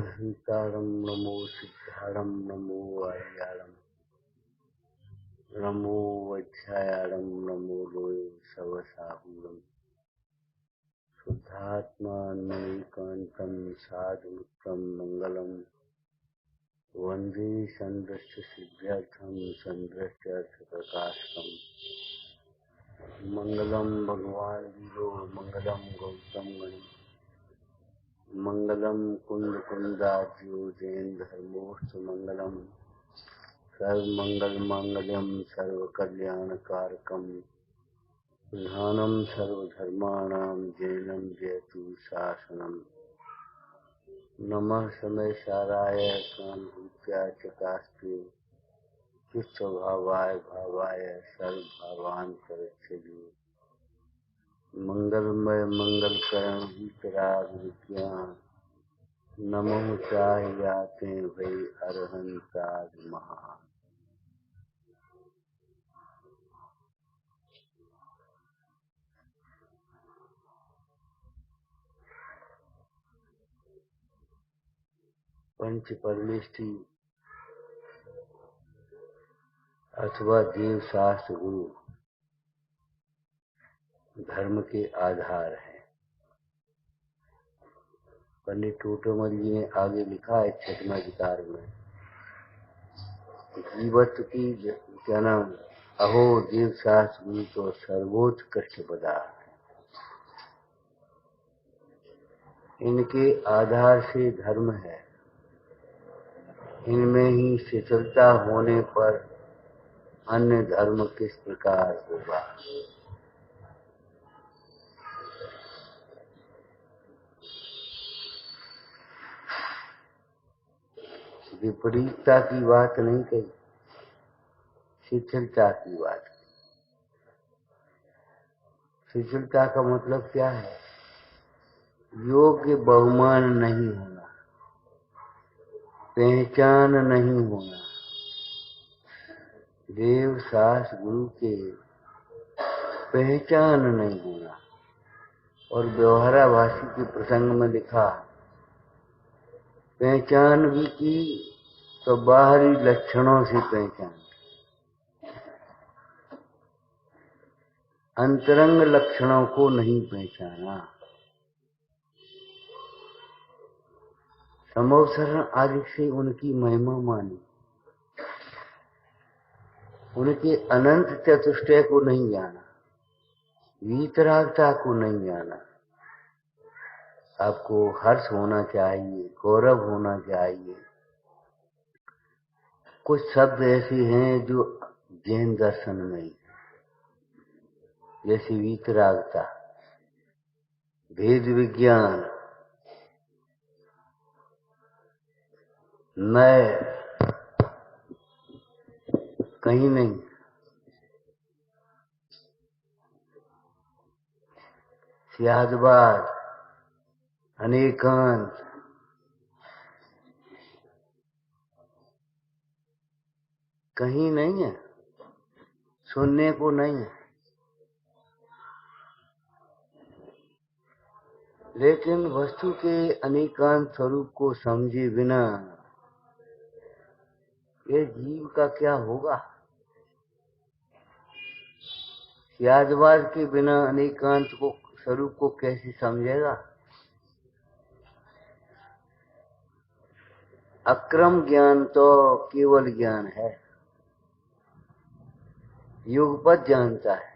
हंतारं नमो सिद्धारं नमो आर्याणं नमो वज्रायाणं नमो लोये सवसाहुरं शुद्धात्मानमेकान्तं साधुमित्रं मंगलम वंदे संदृष्ट सिद्ध्यर्थं संदृष्ट्यर्थप्रकाशकम् मंगलम भगवान वीरो मंगलम गौतम गणि मंगलम कुंद कुंदाज्यो जैन धर्मोस्त मंगलम सर्वमंगल मांगल्यम सर्वकल्याणकारकम प्रधानम सर्वधर्माणां जैनम जयतु शासनम नमः समय साराय स्वानुभूत्याय च कास्ते स्वभावाय भावाय सर्वभावान्तरक्षे मंगलमय मंगलकरण वितराग विज्ञान नमो चाहियाते भई अरहंताज महान। पंच परमेष्ठी अथवा देव शास्त्र गुरु धर्म के आधार है। पंडित टोटोमल जी ने आगे लिखा है 6वें अधिकार में, जीवत्व की क्या नाम अहो देव शास्त्र गुरु तो सर्वोत्कृष्ट पदार्थ है। इनके आधार से धर्म है, इनमें ही शिथिलता होने पर अन्य धर्म किस प्रकार होगा। विपरीतता की बात नहीं कही, शिथिलता की बात। शिथिलता का मतलब क्या है? योग्य बहुमान नहीं होना, पहचान नहीं होना। देव शास्त्र गुरु के पहचान नहीं होना। और व्यवहाराभाषी के प्रसंग में लिखा, पहचान भी की तो बाहरी लक्षणों से पहचान, अंतरंग लक्षणों को नहीं पहचाना। समवसरण आदि से उनकी महिमा मानी, उनके अनंत चतुष्टय को नहीं जाना, वीतरागता को नहीं जाना। आपको हर्ष होना चाहिए, गौरव होना चाहिए। कुछ शब्द ऐसे हैं जो जैन दर्शन में ही, जैसे वीतरागता, भेद विज्ञान, मैं कहीं नहीं। सियादबाद, अनेकांत, कहीं नहीं है, सुनने को नहीं है। लेकिन वस्तु के अनेकांत स्वरूप को समझे बिना ये जीव का क्या होगा? सियादबाद के बिना अनेकांत को स्वरूप को कैसे समझेगा? अक्रम ज्ञान तो केवल ज्ञान है, युगपत जानता है।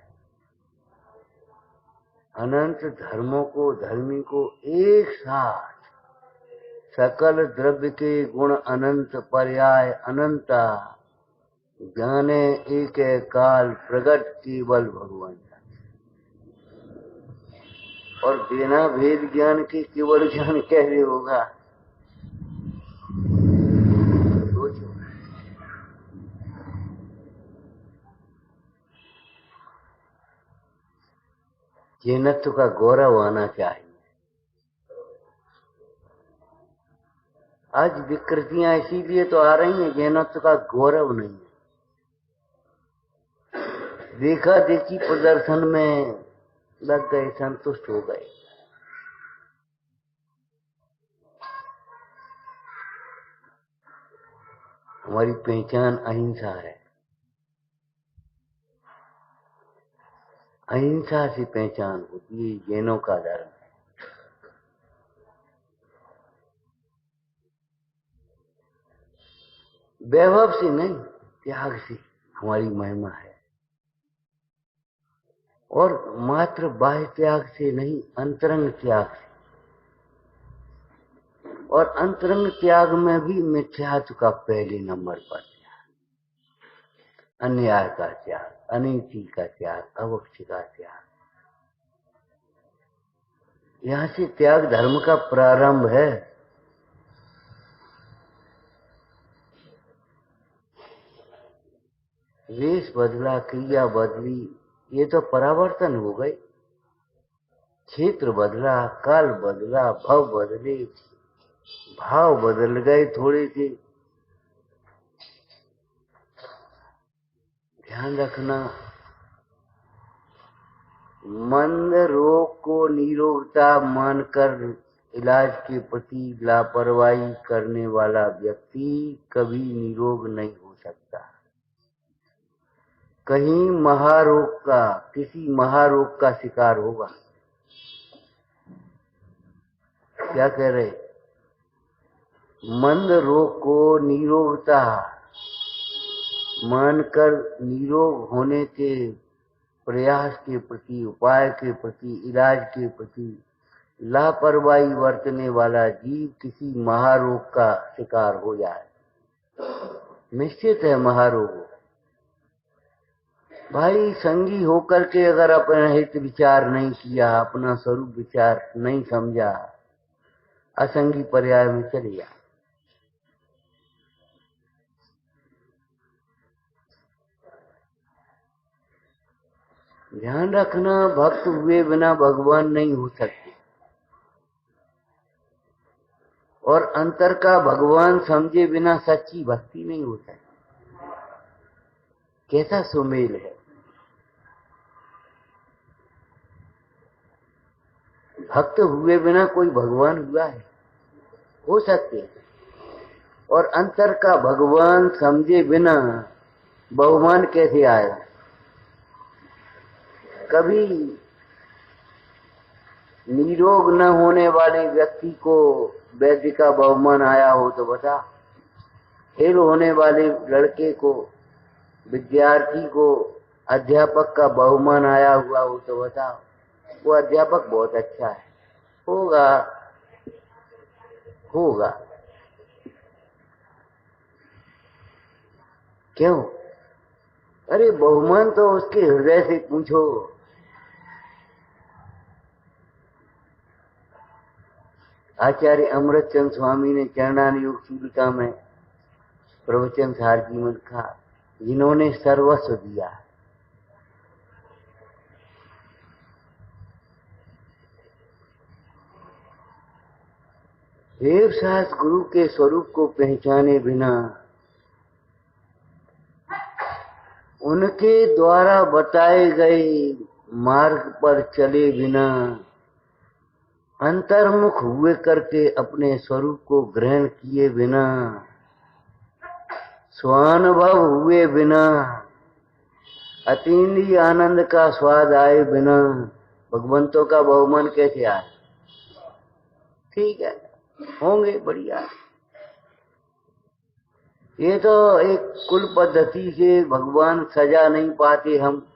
अनंत धर्मों को, धर्मी को एक साथ सकल द्रव्य के गुण अनंत पर्याय अनंता ज्ञाने एक काल प्रगट केवल भगवान। और बिना भेद ज्ञान के केवल ज्ञान कैसे होगा? सोचो। जैनत्व का गौरव आना चाहिए। आज विकृतियां इसीलिए तो आ रही हैं, जैनत्व का गौरव नहीं है। देखा देखी प्रदर्शन में लग गए, संतुष्ट हो गए। हमारी पहचान अहिंसा है। अहिंसा से पहचान होती है, जैनों का धर्म है। वैभव से नहीं, त्याग से हमारी महिमा है। और मात्र बाह्य त्याग से नहीं, अंतरंग त्याग से। और अंतरंग त्याग में भी मिथ्यात्व का पहले नंबर पर त्याग, अन्याय का त्याग, अनीति का त्याग, अवक्ष का त्याग। यहां से त्याग धर्म का प्रारंभ है। वेश बदला, क्रिया बदली, ये तो परावर्तन हो गए। क्षेत्र बदला, काल बदला, भव बदले, भाव बदल गए थोड़े से। ध्यान रखना, मंद रोग को निरोगता मानकर इलाज के प्रति लापरवाही करने वाला व्यक्ति कभी निरोग नहीं हो सकता। कहीं महारोग का, किसी महारोग का शिकार होगा। क्या कह रहे? मंद रोग को निरोगता मानकर निरोग होने के प्रयास के प्रति, उपाय के प्रति, इलाज के प्रति लापरवाही बरतने वाला जीव किसी महारोग का शिकार हो जाए। निश्चित है महारोग। भाई संगी होकर के अगर अपना हित विचार नहीं किया, अपना स्वरूप विचार नहीं समझा, असंगी पर्याय में चले जा। ध्यान रखना, भक्त हुए बिना भगवान नहीं हो सकते। और अंतर का भगवान समझे बिना सच्ची भक्ति नहीं हो सकती। कैसा सुमेल है। भक्त हुए बिना कोई भगवान हुआ है? हो सकते। और अंतर का भगवान समझे बिना बहुमान कैसे आएगा? कभी निरोग न होने वाले व्यक्ति को वैद्य का बहुमान आया हो तो बता। फेल होने वाले लड़के को, विद्यार्थी को अध्यापक का बहुमान आया हुआ हो तो बताओ। वो अध्यापक बहुत अच्छा है, होगा होगा। क्यों? अरे बहुमान तो उसके हृदय से पूछो। आचार्य अमृतचंद स्वामी ने चरणान योग चूलिका में प्रवचन सार जी में लिखा, जिन्होंने सर्वस्व दिया। देव शास्त्र गुरु के स्वरूप को पहचाने बिना, उनके द्वारा बताए गए मार्ग पर चले बिना, अंतर्मुख हुए करके अपने स्वरूप को ग्रहण किए बिना, स्वानुभव हुए बिना, अतीन्द्रिय आनंद का स्वाद आए बिना भगवंतों का बहुमान कैसे आए? ठीक है, होंगे बढ़िया। ये तो एक कुल पद्धति से भगवान सजा नहीं पाते। हम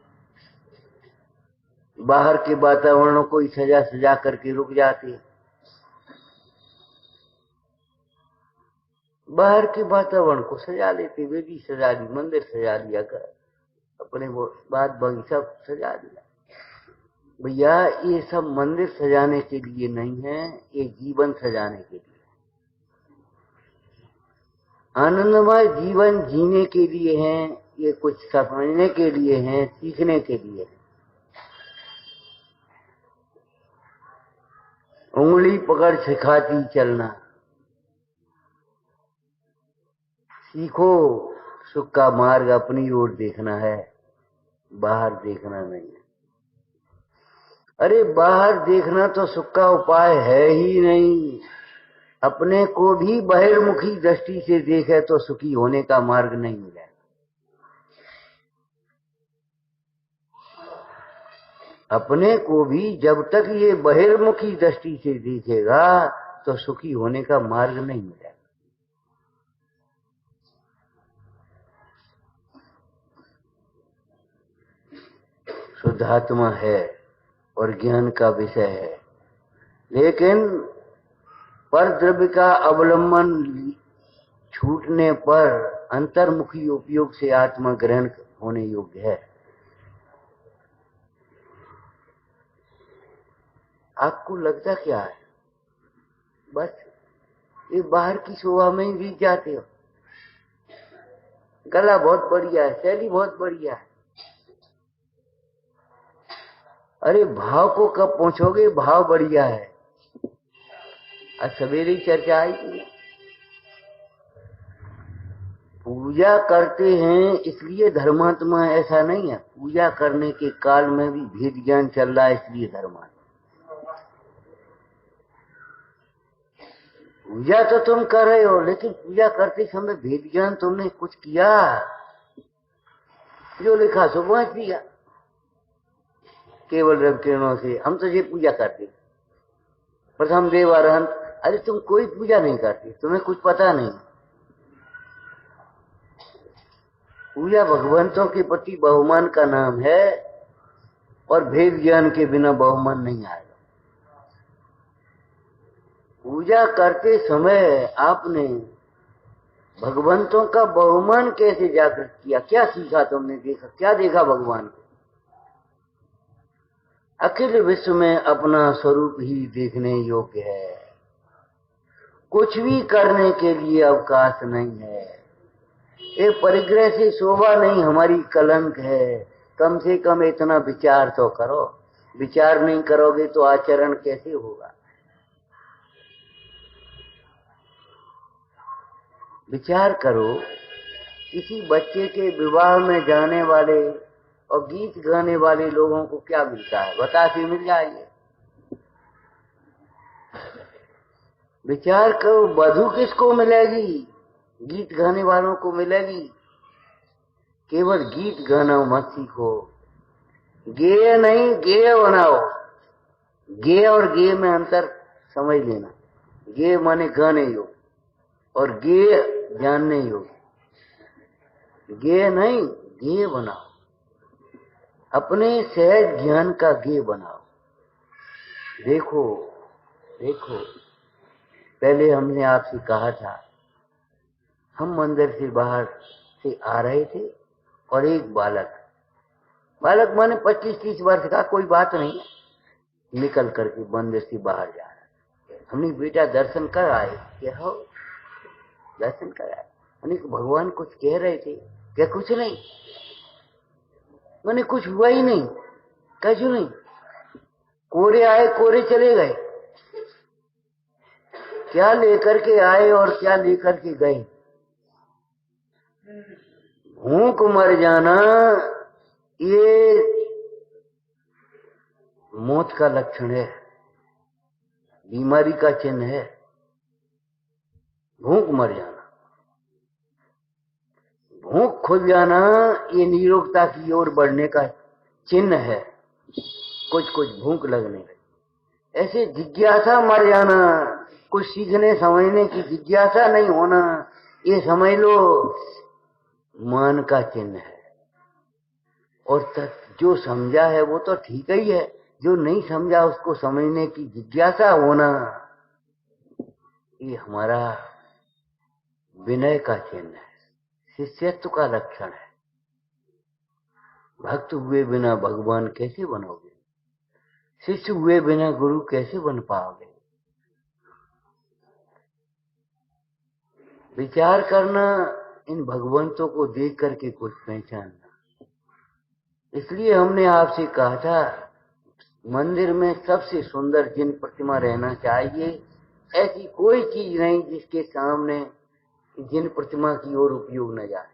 बाहर के वातावरण को ही सजा सजा करके रुक जाते। बाहर के वातावरण को सजा लेते, वेदी सजा ली, मंदिर सजा लिया, कर अपने वो बात बगीचा सजा दिया। भैया ये सब मंदिर सजाने के लिए नहीं है, ये जीवन सजाने के लिए, आनंदमय जीवन जीने के लिए है। ये कुछ समझने के लिए है, सीखने के लिए। उंगली पकड़ सिखाती चलना सीखो। सुख का मार्ग अपनी ओर देखना है, बाहर देखना नहीं है। अरे बाहर देखना तो सुख का उपाय है ही नहीं। अपने को भी बहिर्मुखी दृष्टि से देखे तो सुखी होने का मार्ग नहीं मिलेगा। अपने को भी जब तक ये बहिर्मुखी दृष्टि से देखेगा तो सुखी होने का मार्ग नहीं मिलेगा। शुद्धात्मा है और ज्ञान का विषय है, लेकिन पर द्रव्य का अवलंबन छूटने पर अंतर्मुखी उपयोग से आत्मा ग्रहण होने योग्य है। आपको लगता क्या है? बस ये बाहर की शोभा में ही बीत जाते हो। गला बहुत बढ़िया है, शैली बहुत बढ़िया है, अरे भाव को कब पहुंचोगे? भाव बढ़िया है। आज सवेरे चर्चा आई थी, पूजा करते हैं इसलिए धर्मात्मा, ऐसा नहीं है। पूजा करने के काल में भी भेद ज्ञान चल रहा है इसलिए धर्मात्मा। पूजा तो तुम कर रहे हो, लेकिन पूजा करते समय भेद ज्ञान तुमने कुछ किया? जो लिखा सो बांट दिया केवल रव किरणों से। हम तो ये पूजा करते, प्रथम देव अरहंत। अरे तुम कोई पूजा नहीं करते, तुम्हें कुछ पता नहीं। पूजा भगवंतों के प्रति बहुमान का नाम है, और भेद ज्ञान के बिना बहुमान नहीं आएगा। पूजा करते समय आपने भगवंतों का बहुमान कैसे जागृत किया? क्या सीखा तुमने? देखा क्या? देखा भगवान को। अखिल विश्व में अपना स्वरूप ही देखने योग्य है, कुछ भी करने के लिए अवकाश नहीं है। ये परिग्रह से शोभा नहीं, हमारी कलंक है। कम से कम इतना विचार तो करो। विचार नहीं करोगे तो आचरण कैसे होगा? विचार करो, किसी बच्चे के विवाह में जाने वाले और गीत गाने वाले लोगों को क्या मिलता है? बता के मिल जाइए। विचार करो, वधू किसको मिलेगी? गीत गाने वालों को मिलेगी। केवल गीत गाना मत सीखो, गेय नहीं गेय बनाओ। गेय और गेय में अंतर समझ लेना। गेय माने गाने योग, और गेय जानने योग। गेय नहीं, गेय बनाओ। अपने सहज ज्ञान का गेय बनाओ। देखो देखो, पहले हमने आपसे कहा था, हम मंदिर से बाहर से आ रहे थे और एक बालक माने 25-30 वर्ष का, कोई बात नहीं, निकल करके मंदिर से बाहर जा रहा है। हमने बेटा दर्शन कर आए। क्या हो? दर्शन कर आए। मैंने भगवान कुछ कह रहे थे क्या? कुछ नहीं। मैंने कुछ हुआ ही नहीं। क्यों नहीं? कोरे आए कोरे चले गए। क्या लेकर के आए और क्या लेकर के गए? भूख मर जाना ये मौत का लक्षण है, बीमारी का चिन्ह है। भूख मर जाना, भूख खुल जाना ये निरोगता की ओर बढ़ने का चिन्ह है। कुछ कुछ भूख लगने लगी। ऐसे जिज्ञासा मर जाना, कुछ सीखने समझने की जिज्ञासा नहीं होना, ये समझ लो मान का चिन्ह है। और जो समझा है वो तो ठीक ही है, जो नहीं समझा उसको समझने की जिज्ञासा होना, ये हमारा विनय का चिन्ह है, शिष्यत्व का लक्षण है। भक्त हुए बिना भगवान कैसे बनोगे? शिष्य हुए बिना गुरु कैसे बन पाओगे? विचार करना, इन भगवंतों को देख करके कुछ पहचानना। इसलिए हमने आपसे कहा था, मंदिर में सबसे सुंदर जिन प्रतिमा रहना चाहिए, ऐसी कोई चीज नहीं जिसके सामने जिन प्रतिमा की ओर उपयोग न जाए।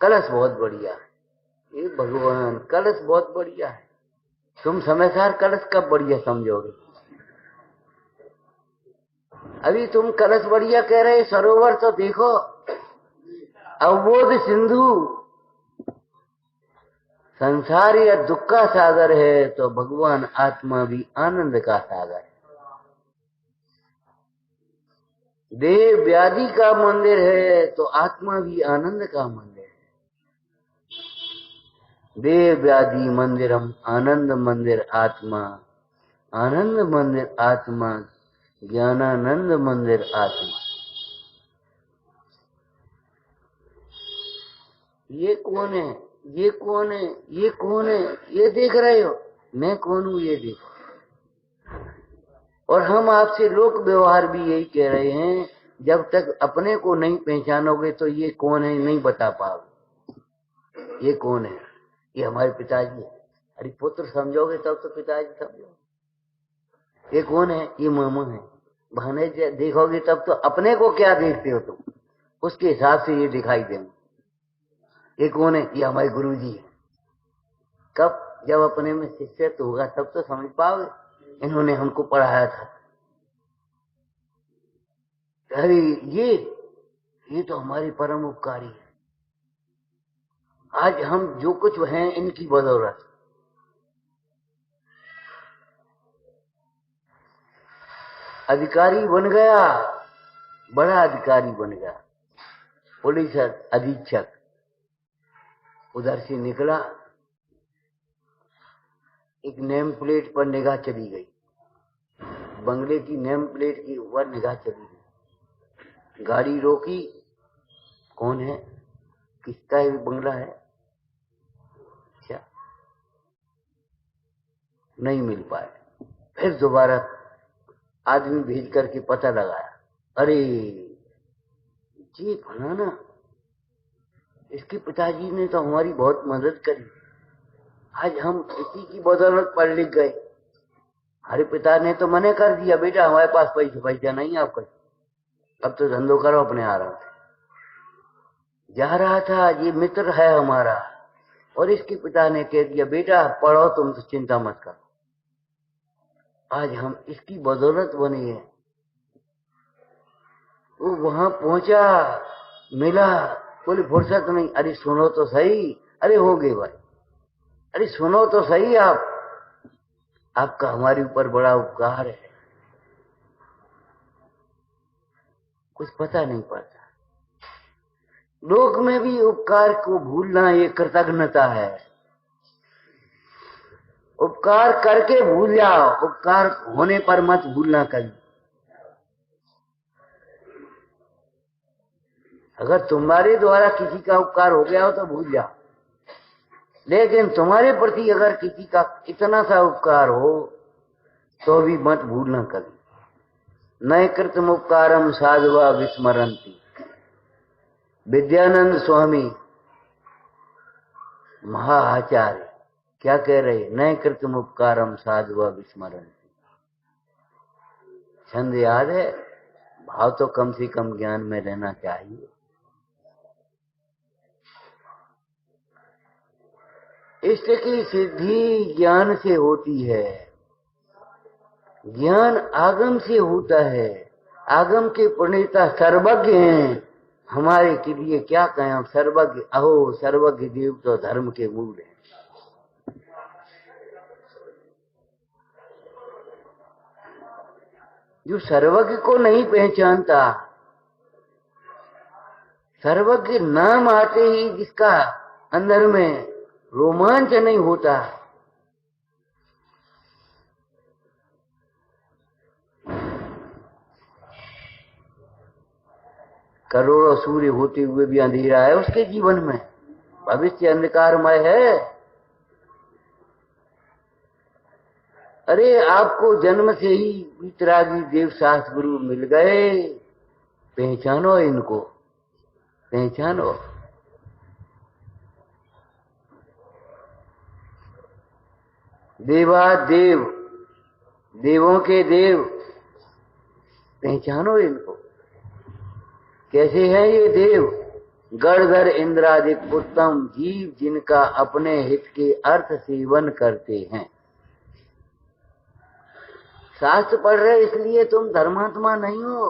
कलश बहुत बढ़िया है, ये भगवान कलश बहुत बढ़िया है। तुम समझदार कलश कब बढ़िया समझोगे? अभी तुम कलश बढ़िया कह रहे, सरोवर तो देखो, अवबोध सिंधु, संसार या दुख का सागर है तो भगवान आत्मा भी आनंद का सागर है। देह व्याधि का मंदिर है तो आत्मा भी आनंद का मंदिर है। देह व्याधि मंदिरम आनंद मंदिर आत्मा, आनंद मंदिर आत्मा, ज्ञानानंद मंदिर आत्मा। ये कौन है, ये कौन है, ये कौन है, ये देख रहे हो, मैं कौन हूं ये देखो। और हम आपसे लोक व्यवहार भी यही कह रहे हैं, जब तक अपने को नहीं पहचानोगे तो ये कौन है नहीं बता पाओगे। ये कौन है, ये हमारे पिताजी है। अरे पुत्र समझोगे तब तो पिताजी समझोगे। ये कौन है, ये मामा है। बहने देखोगे तब तो अपने को क्या देखते हो तुम, उसके हिसाब से ये दिखाई देंगे। ये कौन है, ये हमारे गुरुजी है। कब, जब अपने में शिष्यत्व तो होगा तब तो समझ पाओगे इन्होंने हमको पढ़ाया था। अरे ये तो हमारे परम उपकारी है। आज हम जो कुछ हैं इनकी बदौलत। अधिकारी बन गया, बड़ा अधिकारी बन गया, पुलिस अधीक्षक। उधर से निकला, एक नेम प्लेट पर निगाह चली गई, बंगले की नेम प्लेट के ऊपर निगाह चली गई। गाड़ी रोकी, कौन है, किसका ये बंगला है, अच्छा नहीं मिल पाए। फिर दोबारा आदमी भेज करके पता लगाया, अरे जी फलाना, इसके पिताजी ने तो हमारी बहुत मदद करी, आज हम इसी की बदौलत पढ़ लिख गए। हमारे पिता ने तो मना कर दिया, बेटा हमारे पास पैसा नहीं आपका, अब तो धंधो करो अपने आराम से। जा रहा था, ये मित्र है हमारा, और इसके पिता ने कह दिया बेटा पढ़ो तुम तो चिंता मत करो। आज हम इसकी बदौलत बने हैं। वो वहां पहुंचा, मिला, बोले फुर्सत नहीं। अरे सुनो तो सही, अरे हो गए भाई, अरे सुनो तो सही, आपका हमारे ऊपर बड़ा उपकार है। कुछ पता नहीं पड़ता। लोक में भी उपकार को भूलना ये कृतज्ञता है। उपकार करके भूल जाओ, उपकार होने पर मत भूलना कभी। अगर तुम्हारे द्वारा किसी का उपकार हो गया हो तो भूल जाओ, लेकिन तुम्हारे प्रति अगर किसी का इतना सा उपकार हो तो भी मत भूलना कभी। नए कृतम उपकारम साधुआ विस्मरंती। विद्यानंद स्वामी महाआचार्य क्या कह रहे, नए कृतम उपकारम साधुआ विस्मरंती। छंद याद है, भाव तो कम से कम ज्ञान में रहना चाहिए। इष्ट की सिद्धि ज्ञान से होती है, ज्ञान आगम से होता है। आगम के प्रणेता सर्वज्ञ हैं, हमारे के लिए क्या कहें, सर्वज्ञ अहो सर्वज्ञ देव तो धर्म के मूल है। जो सर्वज्ञ को नहीं पहचानता, सर्वज्ञ नाम आते ही जिसका अंदर में रोमांच नहीं होता, करोड़ों सूर्य होते हुए भी अंधेरा है उसके जीवन में, भविष्य अंधकारमय है। अरे आपको जन्म से ही वितरागी देव शास्त्र गुरु मिल गए, पहचानो इनको, पहचानो। देवादेव, देवों के देव, पहचानो इनको। कैसे है ये देव, गणधर इंद्रादिक उत्तम जीव जिनका अपने हित के अर्थ सेवन करते हैं। शास्त्र पढ़ रहे इसलिए तुम धर्मात्मा नहीं हो।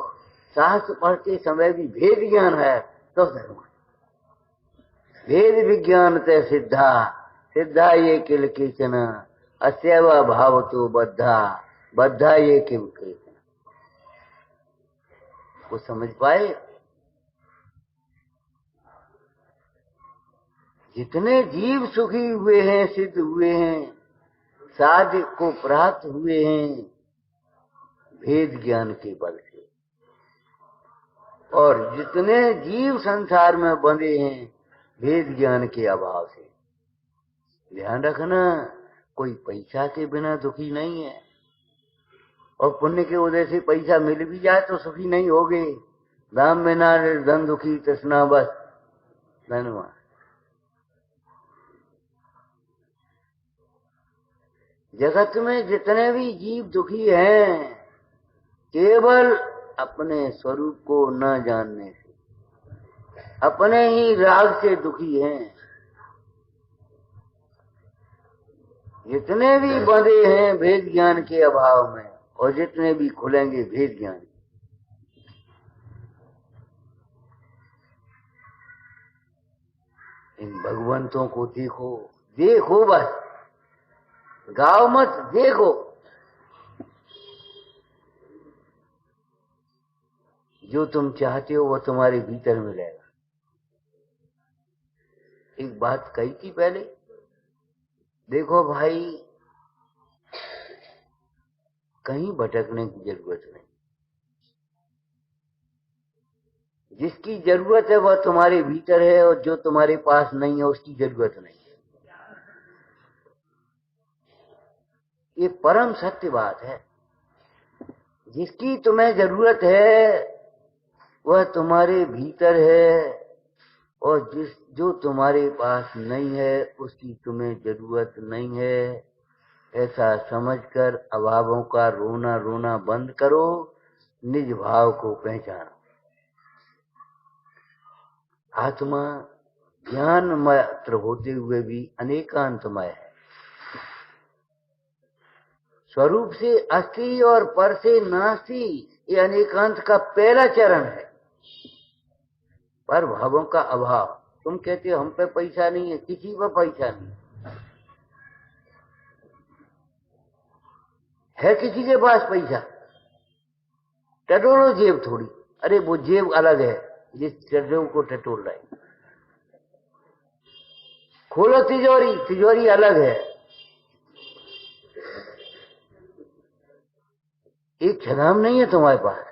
शास्त्र पढ़ते समय भी भेद ज्ञान है तो धर्म। भेद विज्ञान ते सिद्धा, सिद्धा ये किल किचन, अस्यव भाव तो बद्धा, बद्धा ये किल किचन। वो समझ पाए? जितने जीव सुखी हुए हैं, सिद्ध हुए हैं, साध्य को प्राप्त हुए हैं, भेद ज्ञान के बल से। और जितने जीव संसार में बंधे हैं, भेद ज्ञान के अभाव से। ध्यान रखना, कोई पैसा के बिना दुखी नहीं है। और पुण्य के उदय से पैसा मिल भी जाए तो सुखी नहीं होगे। दाम बिना धन दुखी तृष्णा बस। धन्यवाद। जगत में जितने भी जीव दुखी हैं, केवल अपने स्वरूप को न जानने से, अपने ही राग से दुखी हैं। जितने भी बंधे हैं भेद ज्ञान के अभाव में, और जितने भी खुलेंगे भेद ज्ञान। इन भगवंतों को देखो, देखो बस, गाओ मत, देखो। जो तुम चाहते हो वो तुम्हारे भीतर मिलेगा। एक बात कही थी पहले, देखो भाई, कहीं भटकने की जरूरत नहीं। जिसकी जरूरत है वह तुम्हारे भीतर है, और जो तुम्हारे पास नहीं है उसकी जरूरत नहीं है। ये परम सत्य बात है। जिसकी तुम्हें जरूरत है वह तुम्हारे भीतर है, और जो तुम्हारे पास नहीं है उसकी तुम्हें जरूरत नहीं है। ऐसा समझकर अभावों का रोना रोना बंद करो, निज भाव को पहचानो। आत्मा ज्ञान मात्र होते हुए भी अनेकांतमय है। स्वरूप से अस्थि और पर से नास्ति, ये अनेकांत का पहला चरण है। पर भावों का अभाव। तुम कहते हो हम पे पैसा नहीं है, किसी पर पैसा नहीं है। किसी के पास पैसा? टटोलो जेब थोड़ी। अरे वो जेब अलग है जिस जेब को टटोल रहे। खोलो तिजोरी, तिजोरी अलग है। एक छदाम नहीं है तुम्हारे पास।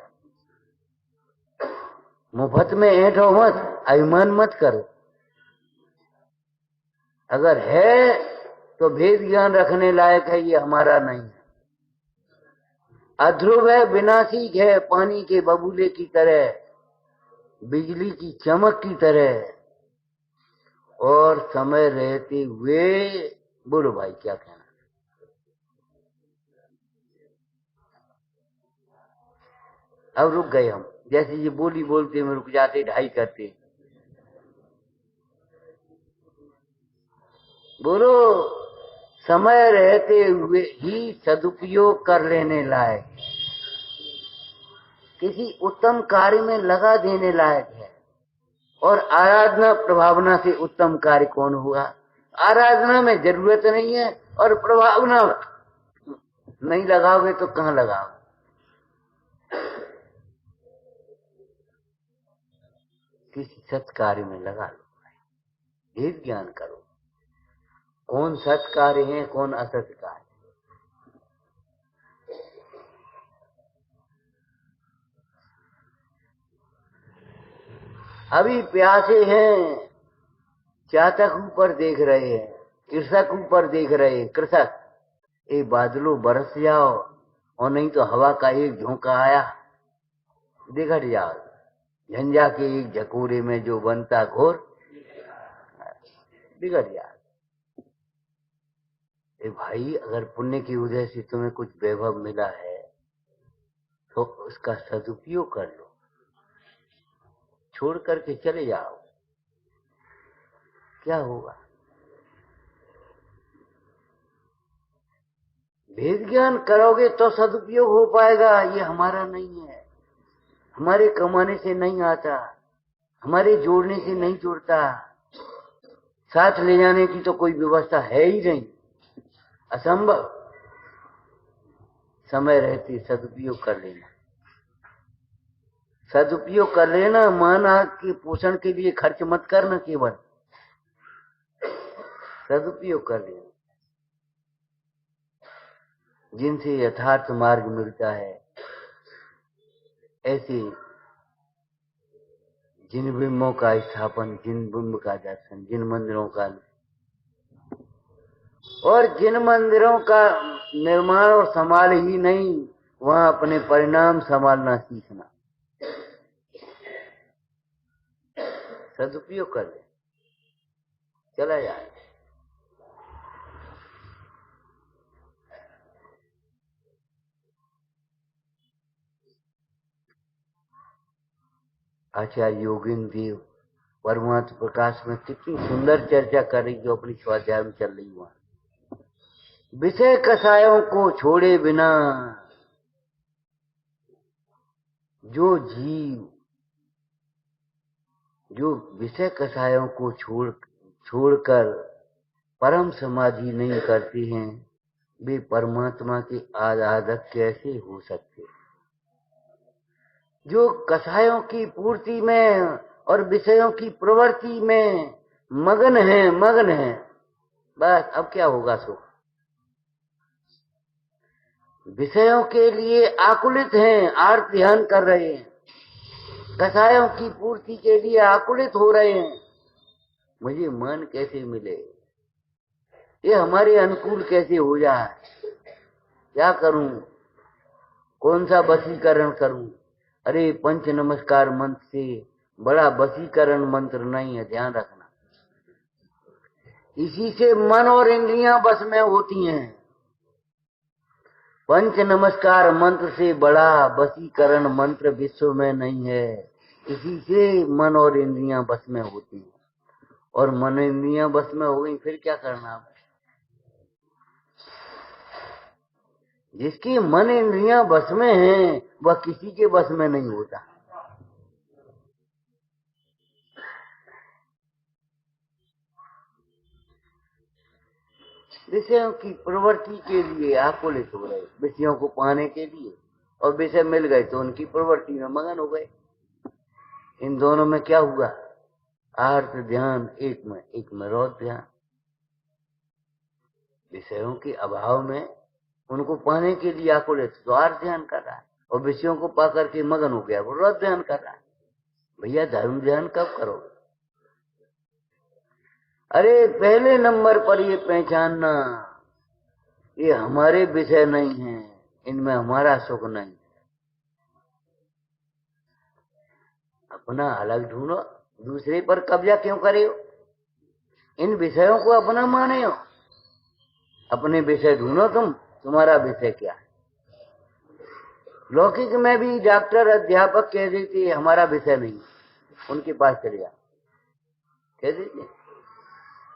मुफ्त में ऐंठो मत, अभिमान मत करो। अगर है तो भेद ज्ञान रखने लायक है, ये हमारा नहीं है। अध्रुव है, विनाशिक है, पानी के बबूले की तरह, बिजली की चमक की तरह। और समय रहते हुए, बोलो भाई क्या कहना? अब रुक गए हम, जैसे ये बोली बोलते में रुक जाते, ढाई करते। बोलो, समय रहते हुए ही सदुपयोग कर लेने लायक, किसी उत्तम कार्य में लगा देने लायक है। और आराधना प्रभावना से उत्तम कार्य कौन हुआ? आराधना में जरूरत नहीं है, और प्रभावना नहीं लगाओगे तो कहां लगाओगे? किसी सत्कार्य में लगा लो, भेद ज्ञान करो, कौन सत्कार्य है कौन असत कार्य। अभी प्यासे हैं, चातक ऊपर देख रहे हैं, कृषक ऊपर देख रहे हैं। कृषक, ये बादलों बरस जाओ, और नहीं तो हवा का एक झोंका आया, बिगड़ जाओ। झंझा के एक झकोरे में जो बनता घोर, बिगड़ जाओ। भाई, अगर पुण्य की वजह से तुम्हें कुछ वैभव मिला है तो उसका सदुपयोग कर लो, छोड़ करके चले जाओ, क्या होगा? भेद ज्ञान करोगे तो सदुपयोग हो पाएगा। ये हमारा नहीं है, हमारे कमाने से नहीं आता, हमारे जोड़ने से नहीं जुड़ता, साथ ले जाने की तो कोई व्यवस्था है ही नहीं, असंभव। समय रहते सदुपयोग कर लेना, सदुपयोग कर लेना। मन के पोषण के लिए खर्च मत करना, केवल सदुपयोग कर लेना। जिनसे यथार्थ मार्ग मिलता है, ऐसे जिन बिंबों का स्थापन, जिन बिंब का दर्शन, जिन मंदिरों का और जिन मंदिरों का निर्माण और संभाल ही नहीं, वहां अपने परिणाम संभालना सीखना। सदुपयोग कर ले, चला जाए। आचार्य योगेंद्र देव परमात्म प्रकाश में कितनी सुंदर चर्चा कर रही, जो अपनी स्वाध्याय में चल रही। वहां विषय कसायों को छोड़े बिना जो जीव, जो विषय कसायों को छोड़कर परम समाधि नहीं करते हैं, वे परमात्मा के आराधक कैसे हो सकते। जो कसायों की पूर्ति में और विषयों की प्रवृत्ति में मगन है, बस अब क्या होगा सुख। विषयों के लिए आकुलित हैं, आर्त ध्यान कर रहे हैं, कसायों की पूर्ति के लिए आकुलित हो रहे हैं। मुझे मन कैसे मिले, ये हमारे अनुकूल कैसे हो जाए, क्या करूं, कौन सा वशीकरण करूं। अरे पंच नमस्कार मंत्र से बड़ा वशीकरण मंत्र नहीं है, ध्यान रखना। इसी से मन और इंद्रियां बस में होती हैं। पंच नमस्कार मंत्र से बड़ा वशीकरण मंत्र विश्व में नहीं है। इसी से मन और इंद्रियां बस में होती हैं, और मन इंद्रियां बस में हो गई, फिर क्या करना। जिसकी मन इंद्रियां बस में हैं, वह किसी के बस में नहीं होता। विषयों की प्रवृत्ति के लिए आकुलित हो रहे, विषयों को पाने के लिए, और विषय मिल गए तो उनकी प्रवृत्ति में मगन हो गए। इन दोनों में क्या हुआ, आर्त ध्यान एक में रौद्र ध्यान। विषयों के अभाव में उनको पाने के लिए आकुलित तो आर्त ध्यान कर रहा है, और विषयों को पा करके मगन हो गया वो रौद्र ध्यान कर रहा है। भैया धर्म ध्यान कब करोगे। अरे पहले नंबर पर ये पहचानना, ये हमारे विषय नहीं है, इनमें हमारा सुख नहीं। अपना अलग ढूंढो, दूसरे पर कब्जा क्यों करे हो। इन विषयों को अपना माने हो, अपने विषय ढूंढो। तुम्हारा विषय क्या है। लौकिक में भी डॉक्टर अध्यापक कह देते हमारा विषय नहीं, उनके पास चले जाओ, कह देते।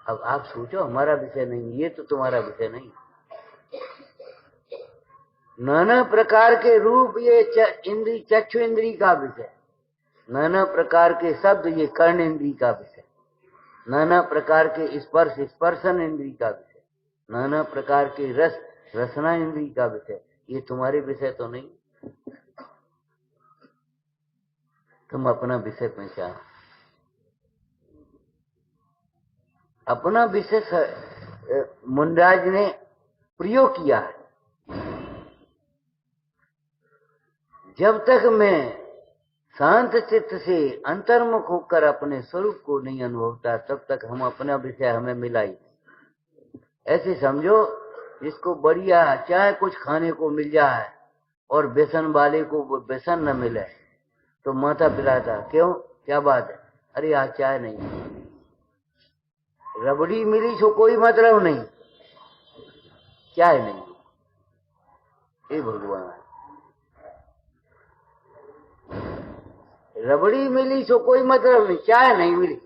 अब आप सोचो, हमारा विषय नहीं, ये तो तुम्हारा विषय नहीं। नाना प्रकार के रूप ये इंद्री, चक्षु इंद्री का विषय, नाना प्रकार के शब्द ये कर्ण इंद्री का विषय, नाना प्रकार के स्पर्श स्पर्शन इंद्री का विषय, नाना प्रकार के रस रसना इंद्री का विषय, ये तुम्हारे विषय तो नहीं। तुम अपना विषय पहचानो, अपना विषय मुंडराज ने प्रयोग किया है। जब तक मैं शांत चित्त से अंतर्मुख होकर अपने स्वरूप को नहीं अनुभवता, तब तक हम अपना विषय हमें मिला ही। ऐसे समझो, जिसको बढ़िया चाहे कुछ खाने को मिल जाए और व्यसन वाले को व्यसन न मिले तो माता पिलाता, क्यों, क्या बात है, अरे आज चाय नहीं, रबड़ी मिली सो कोई मतलब नहीं, चाय नहीं। हे भगवान, रबड़ी मिली सो कोई मतलब नहीं, चाय नहीं मिली,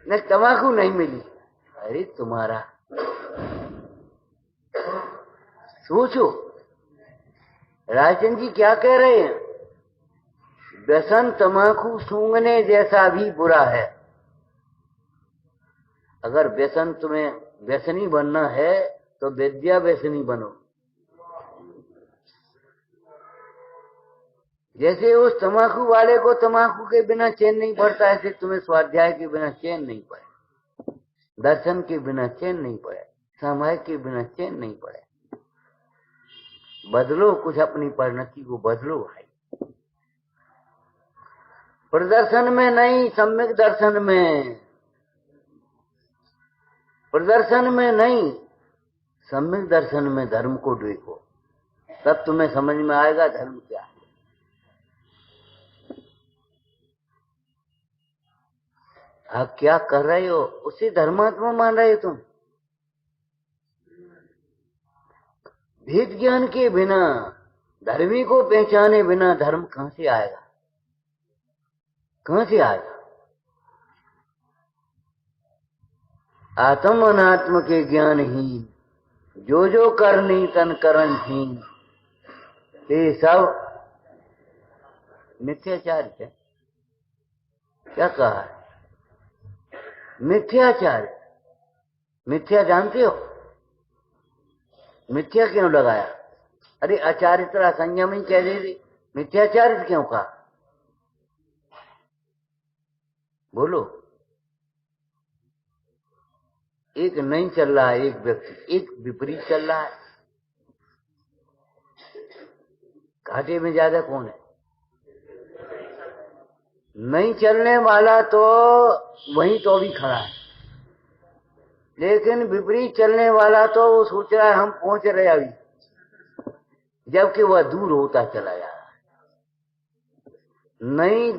न तंबाकू नहीं मिली। अरे तुम्हारा सोचो राजचंद्र जी क्या कह रहे हैं, व्यसन तमाकू सूंघने जैसा भी बुरा है। अगर व्यसन तुम्हें व्यसनी बनना है तो विद्या व्यसनी बनो। जैसे उस तमाकू वाले को तमाकू के बिना चैन नहीं पड़ता, ऐसे तुम्हें स्वाध्याय के बिना चैन नहीं पड़े, दर्शन के बिना चैन नहीं पड़े, समय के बिना चैन नहीं पड़े। बदलो कुछ, अपनी परिणति को बदलो भाई। प्रदर्शन में नहीं, सम्यक दर्शन में। प्रदर्शन में नहीं, सम्यक दर्शन में धर्म को देखो, तब तुम्हें समझ में आएगा धर्म क्या है। आप क्या कर रहे हो, उसे धर्मात्मा मान रहे हो तुम। भेद ज्ञान के बिना, धर्मी को पहचाने बिना धर्म कहां से आएगा, कहां से आएगा। आत्म अनात्म के ज्ञानहीन, जो जो करनी तन करणहीन, ये सब मिथ्याचार है। क्या कहा है, मिथ्याचार। मिथ्या जानते हो, मिथ्या क्यों लगाया? अरे आचार्यता संयम ही कह रही, मिथ्याचार क्यों कहा? बोलो। एक नहीं चल रहा है, एक व्यक्ति, एक विपरीत चल रहा है। घाटे में ज्यादा कौन है? नहीं चलने वाला तो वहीं तो भी खड़ा है, लेकिन विपरीत चलने वाला तो वो सोच रहा है हम पहुंच रहे अभी, जबकि वह दूर होता चला जा रहा है। नहीं,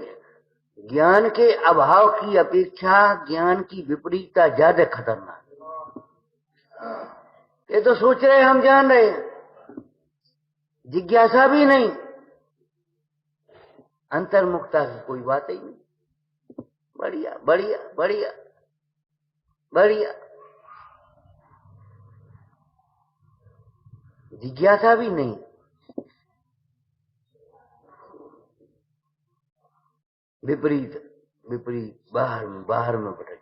ज्ञान के अभाव की अपेक्षा ज्ञान की विपरीतता ज्यादा खतरनाक। ये तो सोच रहे हम जान रहे हैं, जिज्ञासा भी नहीं, अंतर्मुखता की कोई बात ही नहीं। बढ़िया बढ़िया बढ़िया बढ़िया, जिज्ञासा भी नहीं। विपरीत विपरीत, बाहर में भटकने।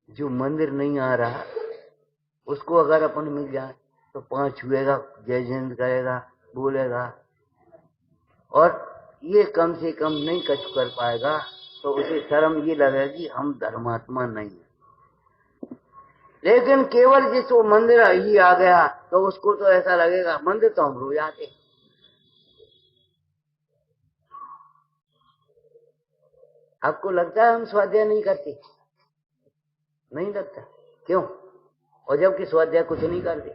जो मंदिर नहीं आ रहा उसको अगर अपन मिल जाए तो 5 छुएगा, जय जयंत करेगा, बोलेगा, और ये कम से कम नहीं कच कर पाएगा तो उसे शर्म ये लगेगी हम धर्मात्मा नहीं है। लेकिन केवल जिस वो मंदिर ही आ गया तो उसको तो ऐसा लगेगा मंदिर तो हम रोज आते। आपको लगता है हम स्वाध्याय नहीं करते? नहीं लगता। क्यों? और जबकि स्वाध्याय कुछ नहीं करते।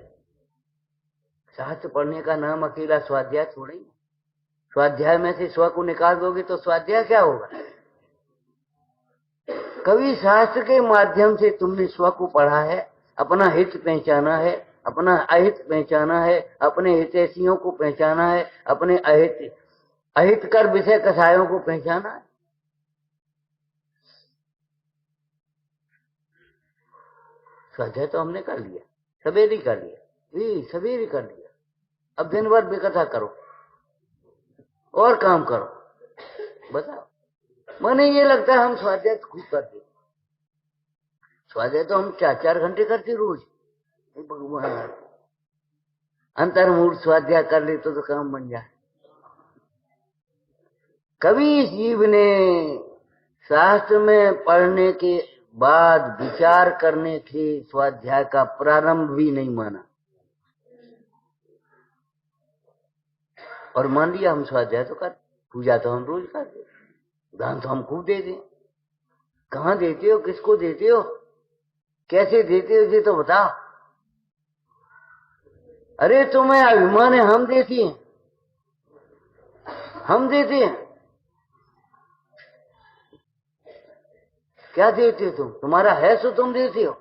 शास्त्र पढ़ने का नाम अकेला स्वाध्याय थोड़ी। स्वाध्याय में से स्व को निकाल दोगे तो स्वाध्याय क्या होगा? कभी शास्त्र के माध्यम से तुमने स्व को पढ़ा है, अपना हित पहचाना है, अपना अहित पहचाना है, अपने हितैषियों को पहचाना है, अपने अहितकर विषय कसायों को पहचाना है। स्वाध्याय तो हमने कर लिया, सवेरे कर लिया, सवेरे कर लिया। अब दिन भर बेकथा करो और काम करो, बताओ। मैंने ये लगता है हम स्वाध्याय खूब करते। स्वाध्याय तो हम 4-4 घंटे करते रोज। भगवान, अंतर्मूल स्वाध्याय कर ले तो काम बन जाए। कभी जीव ने शास्त्र में पढ़ने के बाद विचार करने के स्वाध्याय का प्रारंभ भी नहीं माना, और मान लिया हम स्वाध्याय तो कर, पूजा तो हम रोज करते, दान तो हम खूब देते। कहाँ देते हो, किसको देते हो, कैसे देते हो, ये तो बताओ। अरे तुम्हें अभिमान है हम देते हैं, हम देते हैं। क्या देते हो तुम? तुम्हारा है सो तुम देते हो।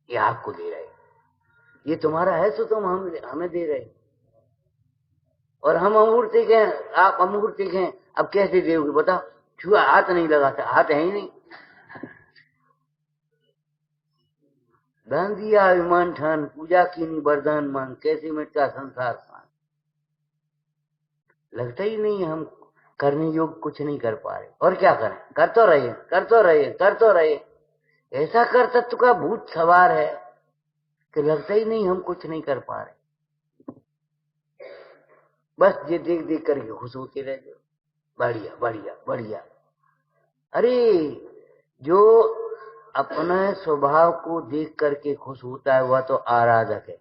ये आपको दे रहे, ये तुम्हारा है सो तुम हमें दे रहे। और हम अमूर्तिक हैं, आप अमूर्तिक हैं, अब कैसे दोगे बताओ? छुआ, हाथ नहीं लगाता, हाथ है ही नहीं। दान दिया अभिमान ठान, पूजा कीनी वरदान मांग, कैसे मिटता संसार सान। लगता ही नहीं हम करने योग कुछ नहीं कर पा रहे, और क्या करें, कर तो रहे कर तो रहे कर तो रहे। ऐसा कर तत्व का भूत सवार है कि लगता ही नहीं हम कुछ नहीं कर पा रहे। बस ये देख देख करके खुश होते रह जाओ, बढ़िया बढ़िया बढ़िया। अरे जो अपने स्वभाव को देख करके खुश होता है वह तो आराधक है,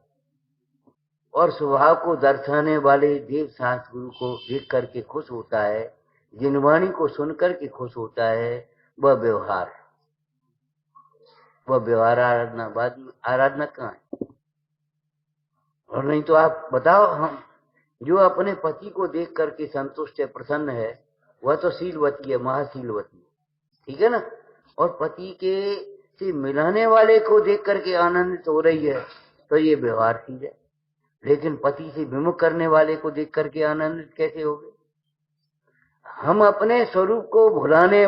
और स्वभाव को दर्शाने वाले देव शास्त्र गुरु को देख करके खुश होता है, जिन वाणी को सुन करके खुश होता है, वह व्यवहार है। वह व्यवहार आराधना, बाद में आराधना कहाँ है। और नहीं तो आप बताओ, हम जो अपने पति को देख करके संतुष्ट है, प्रसन्न है, वह तो शीलवती है, महाशीलवती है, ठीक है ना। और पति के से मिलाने वाले को देख करके आनंदित हो रही है, तो ये व्यवहारशील है। लेकिन पति से विमुख करने वाले को देख करके आनंदित कैसे होगे। हम अपने स्वरूप को भुलाने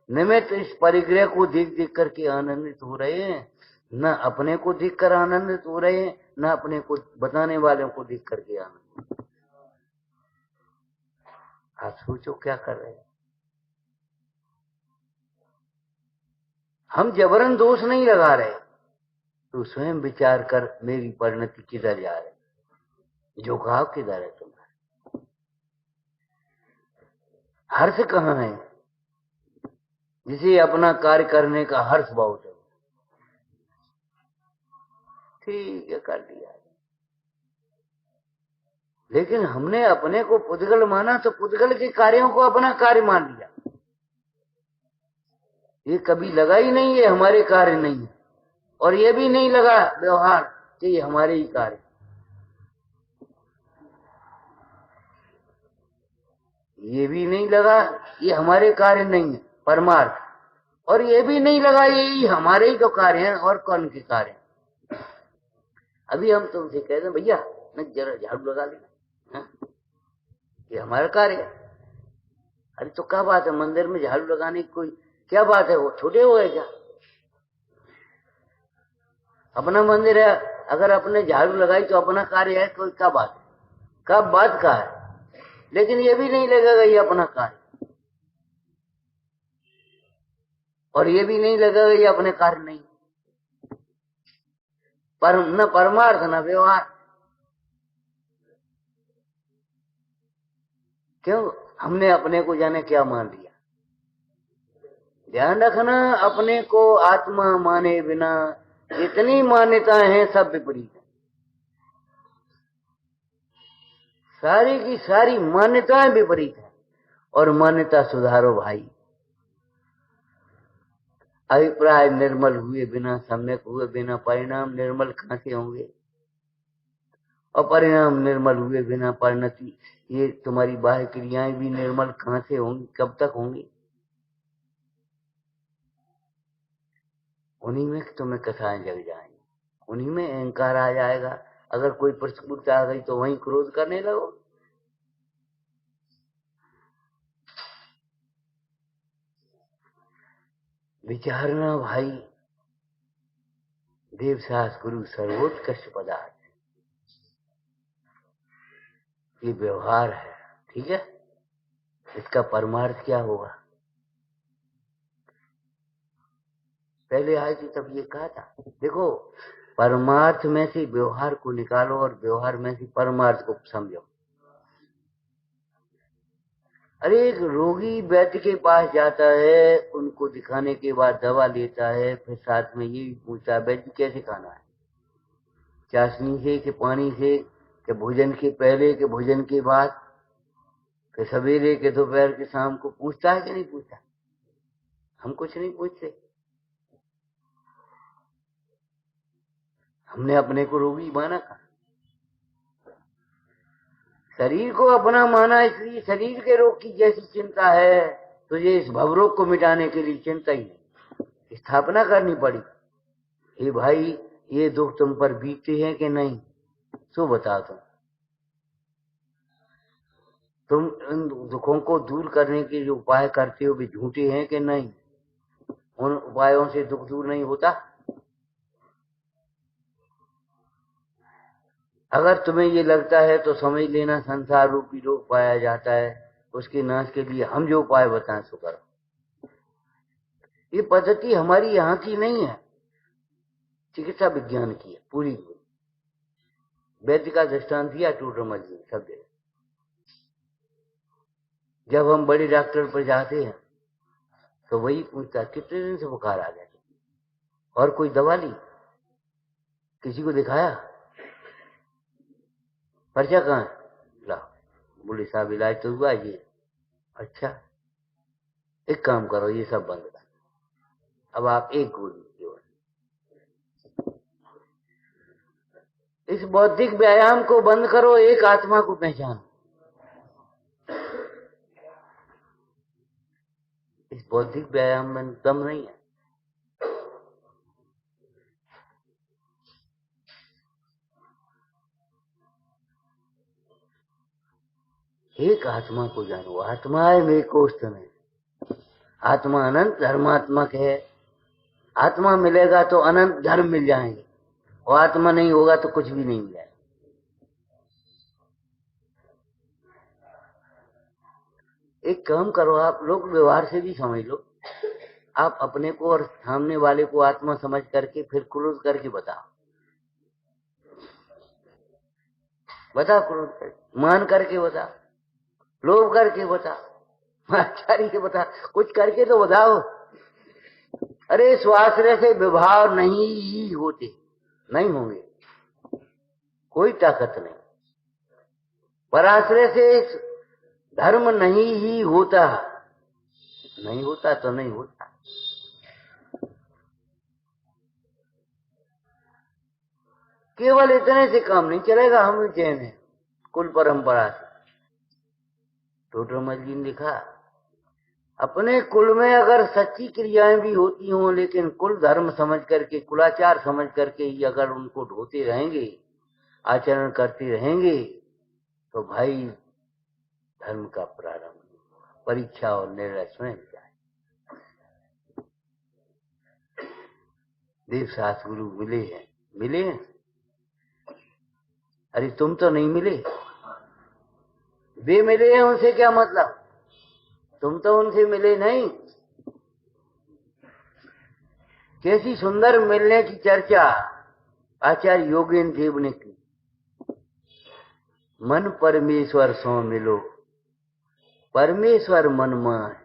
निमित्त इस परिग्रह को देख देख करके आनंदित हो रहे हैं, न अपने को देख कर आनंदित हो रहे हैं, न अपने को बताने वालों को देख करके आनंदित। आप सोचो क्या कर रहे हैं। हम जबरन दोष नहीं लगा रहे, तो स्वयं विचार कर मेरी परिणति किधर जा रही, झुकाव किधर है तुम्हारा, हर्ष कहाँ है। जिसे अपना कार्य करने का हर्ष बहुत है, ठीक है कर दिया। लेकिन हमने अपने को पुद्गल माना, तो पुद्गल के कार्यों को अपना कार्य मान लिया। ये कभी लगा ही नहीं ये हमारे कार्य नहीं है, और ये भी नहीं लगा व्यवहार कि ये हमारे ही कार्य। ये भी नहीं लगा ये हमारे कार्य नहीं है परमार्थ, और ये भी नहीं लगा ये हमारे ही तो कार्य हैं, और कौन के कार्य। अभी हम तुमसे कहते हैं भैया न जरा झाड़ू लगा लेना, ये हमारा कार्य है। अरे तो क्या बात है, मंदिर में झाड़ू लगाने की कोई क्या बात है, वो छोटे हो गए क्या। अपना मंदिर है, अगर अपने झाड़ू लगाई तो अपना कार्य है, कोई क्या बात है, क्या बात का है। लेकिन ये भी नहीं लगेगा ये अपना कार्य, और ये भी नहीं लगेगा ये अपने कार्य नहीं, पर न परमार्थ न व्यवहार। क्यों, हमने अपने को जाने क्या मान लिया। ध्यान रखना, अपने को आत्मा माने बिना जितनी मान्यताएं हैं सब विपरीत है। सारी की सारी मान्यताएं विपरीत है, और मान्यता सुधारो भाई। अभिप्राय निर्मल हुए बिना, सम्यक हुए बिना परिणाम निर्मल कहां से होंगे, और परिणाम निर्मल हुए बिना परिणति, ये तुम्हारी बाह्य क्रियाएं भी निर्मल कहां से होंगी, कब तक होंगी। उन्हीं में तुम्हें कथाएं जग जाएंगी, उन्हीं में अहंकार आ जाएगा। अगर कोई प्रतिकूलता आ गई तो वहीं क्रोध करने लगो। विचारना भाई, देवशास गुरु सर्वोत्कृष्ट पदार्थ, ये व्यवहार है, ठीक है। इसका परमार्थ क्या होगा। पहले आई थी तब ये कहा था, देखो परमार्थ में से व्यवहार को निकालो, और व्यवहार में से परमार्थ को समझो। अरे एक रोगी वैद्य के पास जाता है, उनको दिखाने के बाद दवा लेता है, फिर साथ में ये भी पूछता है वैद्य कैसे खाना है, चाशनी से कि पानी से, कि भोजन के पहले कि भोजन के बाद, कि सवेरे के दोपहर के शाम को, पूछता है कि नहीं पूछता। हम कुछ नहीं पूछते, हमने अपने को रोगी माना कहा। शरीर को अपना माना, इसलिए शरीर के रोग की जैसी चिंता है तुझे इस भवरोग को मिटाने के लिए चिंता ही नहीं, स्थापना करनी पड़ी। हे भाई, ये दुख तुम पर बीतते हैं कि नहीं, सो बता तुम इन दुखों को दूर करने के जो उपाय करते हो वे झूठे हैं कि नहीं। उन उपायों से दुख दूर नहीं होता। अगर तुम्हें ये लगता है तो समझ लेना संसार रूपी रोग पाया जाता है, उसके नाश के लिए हम जो उपाय बताएं सो करो। ये पद्धति हमारी यहाँ की नहीं है, चिकित्सा विज्ञान की है पूरी। वैद्य का दृष्टांत दिया टोडरमल जी सब जगह। जब हम बड़े डॉक्टर पर जाते हैं तो वही पूछता कितने दिन से बुखार आ गया और कोई दवा ली, किसी को दिखाया, पर्चा कहाँ है, ला बोले साहब इलाज तो हुआ ये। अच्छा एक काम करो, ये सब बंद कर, अब आप एक गोली केवल। इस बौद्धिक व्यायाम को बंद करो, एक आत्मा को पहचानो। इस बौद्धिक व्यायाम में दम नहीं है। एक आत्मा को जानो, आत्मा है मेरे कोष्ठ में, आत्मा अनंत धर्मात्मक है। आत्मा मिलेगा तो अनंत धर्म मिल जाएंगे, और आत्मा नहीं होगा तो कुछ भी नहीं मिलेगा। एक काम करो, आप लोग व्यवहार से भी समझ लो, आप अपने को और सामने वाले को आत्मा समझ करके फिर क्रोध करके बताओ, क्रोध करके, मान करके बताओ, लोभ करके बताओ, आचार्य के बता, कुछ करके तो बताओ। अरे स्वाश्रय से विभाव नहीं होते, नहीं होंगे, कोई ताकत नहीं। पराश्रय से धर्म नहीं ही होता, नहीं होता तो नहीं होता। केवल इतने से काम नहीं चलेगा, हम चैन है कुल परंपरा से। टोडरमल जी ने लिखा, अपने कुल में अगर सच्ची क्रियाएं भी होती हों, लेकिन कुल धर्म समझ करके, कुलाचार समझ करके ही अगर उनको ढोते रहेंगे, आचरण करते रहेंगे, तो भाई धर्म का प्रारंभ, परीक्षा और निर्णय स्वयं जाए। देवशास्त्र गुरु मिले हैं, मिले हैं। अरे तुम तो नहीं मिले, वे मिले हैं, उनसे क्या मतलब, तुम तो उनसे मिले नहीं। कैसी सुंदर मिलने की चर्चा आचार्य योगेंद्र देव ने की। मन परमेश्वर सो मिलो, परमेश्वर मन माय,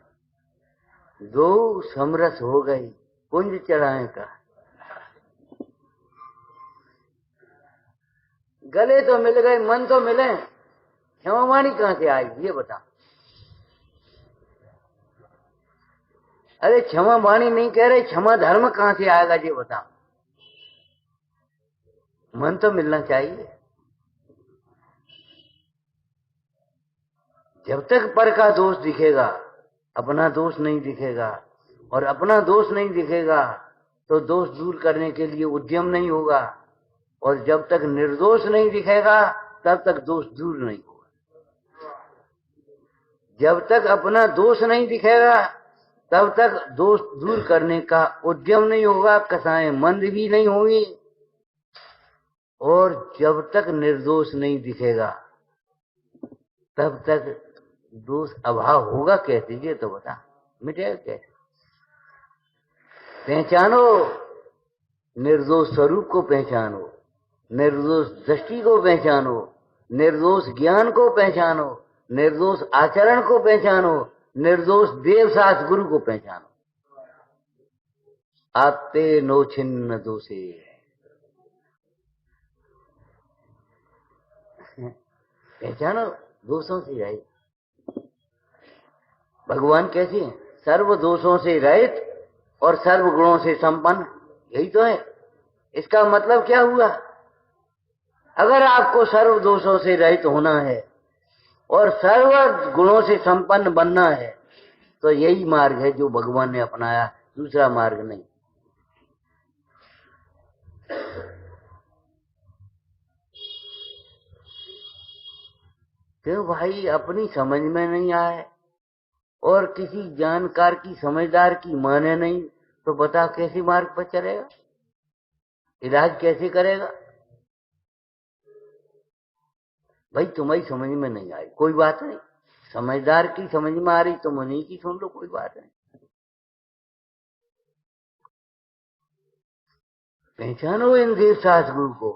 दो समरस हो गई, पुंज चढ़ाए का। गले तो मिल गए, मन तो मिले, क्षमावाणी कहां से आई ये बता। अरे क्षमा वाणी नहीं कह रहे, क्षमा धर्म कहां से आएगा ये बता। मन तो मिलना चाहिए। जब तक पर का दोष दिखेगा, अपना दोष नहीं दिखेगा, और अपना दोष नहीं दिखेगा तो दोष दूर करने के लिए उद्यम नहीं होगा, और जब तक निर्दोष नहीं दिखेगा तब तक दोष दूर नहीं होगा। जब तक अपना दोष नहीं दिखेगा तब तक दोष दूर करने का उद्यम नहीं होगा, कसाएं मंद भी नहीं होंगी, और जब तक निर्दोष नहीं दिखेगा तब तक दोष अभाव होगा कैसे ये तो बता, मिटेगा कैसे। पहचानो, निर्दोष स्वरूप को पहचानो, निर्दोष दृष्टि को पहचानो, निर्दोष ज्ञान को पहचानो, निर्दोष आचरण को पहचानो, निर्दोष देवशास्त्र गुरु को पहचानो। आते नो छिन्न दोषे, पहचानो, दोषों से रहित। भगवान कैसे हैं, सर्व दोषों से रहित और सर्व गुणों से संपन्न, यही तो है। इसका मतलब क्या हुआ, अगर आपको सर्व दोषों से रहित होना है और सर्व गुणों से संपन्न बनना है तो यही मार्ग है जो भगवान ने अपनाया, दूसरा मार्ग नहीं। क्यों भाई, अपनी समझ में नहीं आए और किसी जानकार की, समझदार की माने नहीं, तो बता कैसे मार्ग पर चलेगा, इलाज कैसे करेगा। भाई तुम्हारी समझ में नहीं आई, कोई बात नहीं, समझदार की समझ में आ रही तो मुनि की सुन लो, कोई बात नहीं। पहचानो इन देव सास गुरु को।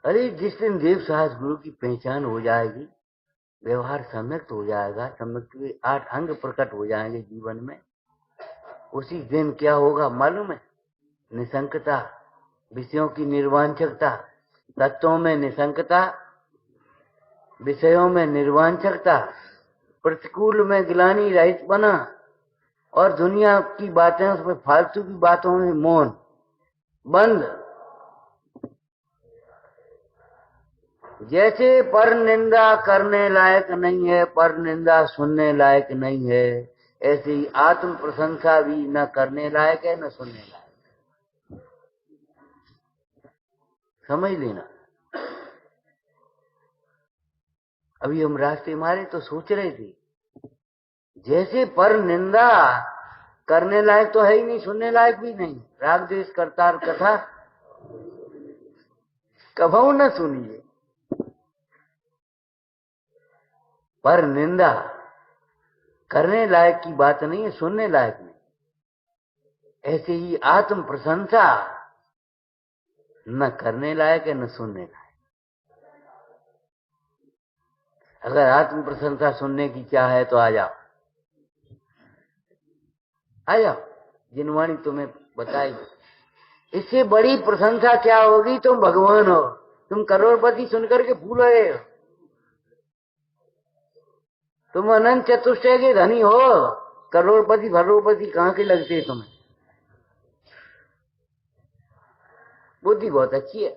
अरे जिस दिन देव सास गुरु की पहचान हो जाएगी, व्यवहार सम्यक हो जाएगा, सम्यक के 8 अंग प्रकट हो जाएंगे जीवन में, उसी दिन क्या होगा मालूम है? निसंकता, विषयों की निर्वांछकता, तत्वों में निसंकता, विषयों में निर्वांछकता, प्रतिकूल में गिलानी रहित बना, और दुनिया की बातें, उसमें फालतू की बातों में मौन बंद। जैसे पर निंदा करने लायक नहीं है, पर निंदा सुनने लायक नहीं है, ऐसे ही आत्म प्रशंसा भी न करने लायक है न सुनने लायक। समझ लेना। अभी हम रास्ते मारे तो सोच रहे थे, जैसे पर निंदा करने लायक तो है ही नहीं, सुनने लायक भी नहीं, राग द्वेष करतार कथा कभू न सुनिए। पर निंदा करने लायक की बात नहीं है, सुनने लायक नहीं। ऐसे ही आत्म प्रशंसा न करने लायक है न सुनने लायक। अगर आत्म प्रशंसा सुनने की चाह है तो आ जाओ, आ जाओ, जिनवाणी तुम्हें बताई। इससे बड़ी प्रशंसा क्या होगी? तुम भगवान हो, तुम करोड़पति सुनकर के फूल रहे हो, तुम अनंत चतुष्टय के धनी हो, करोड़पति भरोड़पति कहां के लगते तुम्हें? बुद्धि बहुत अच्छी है,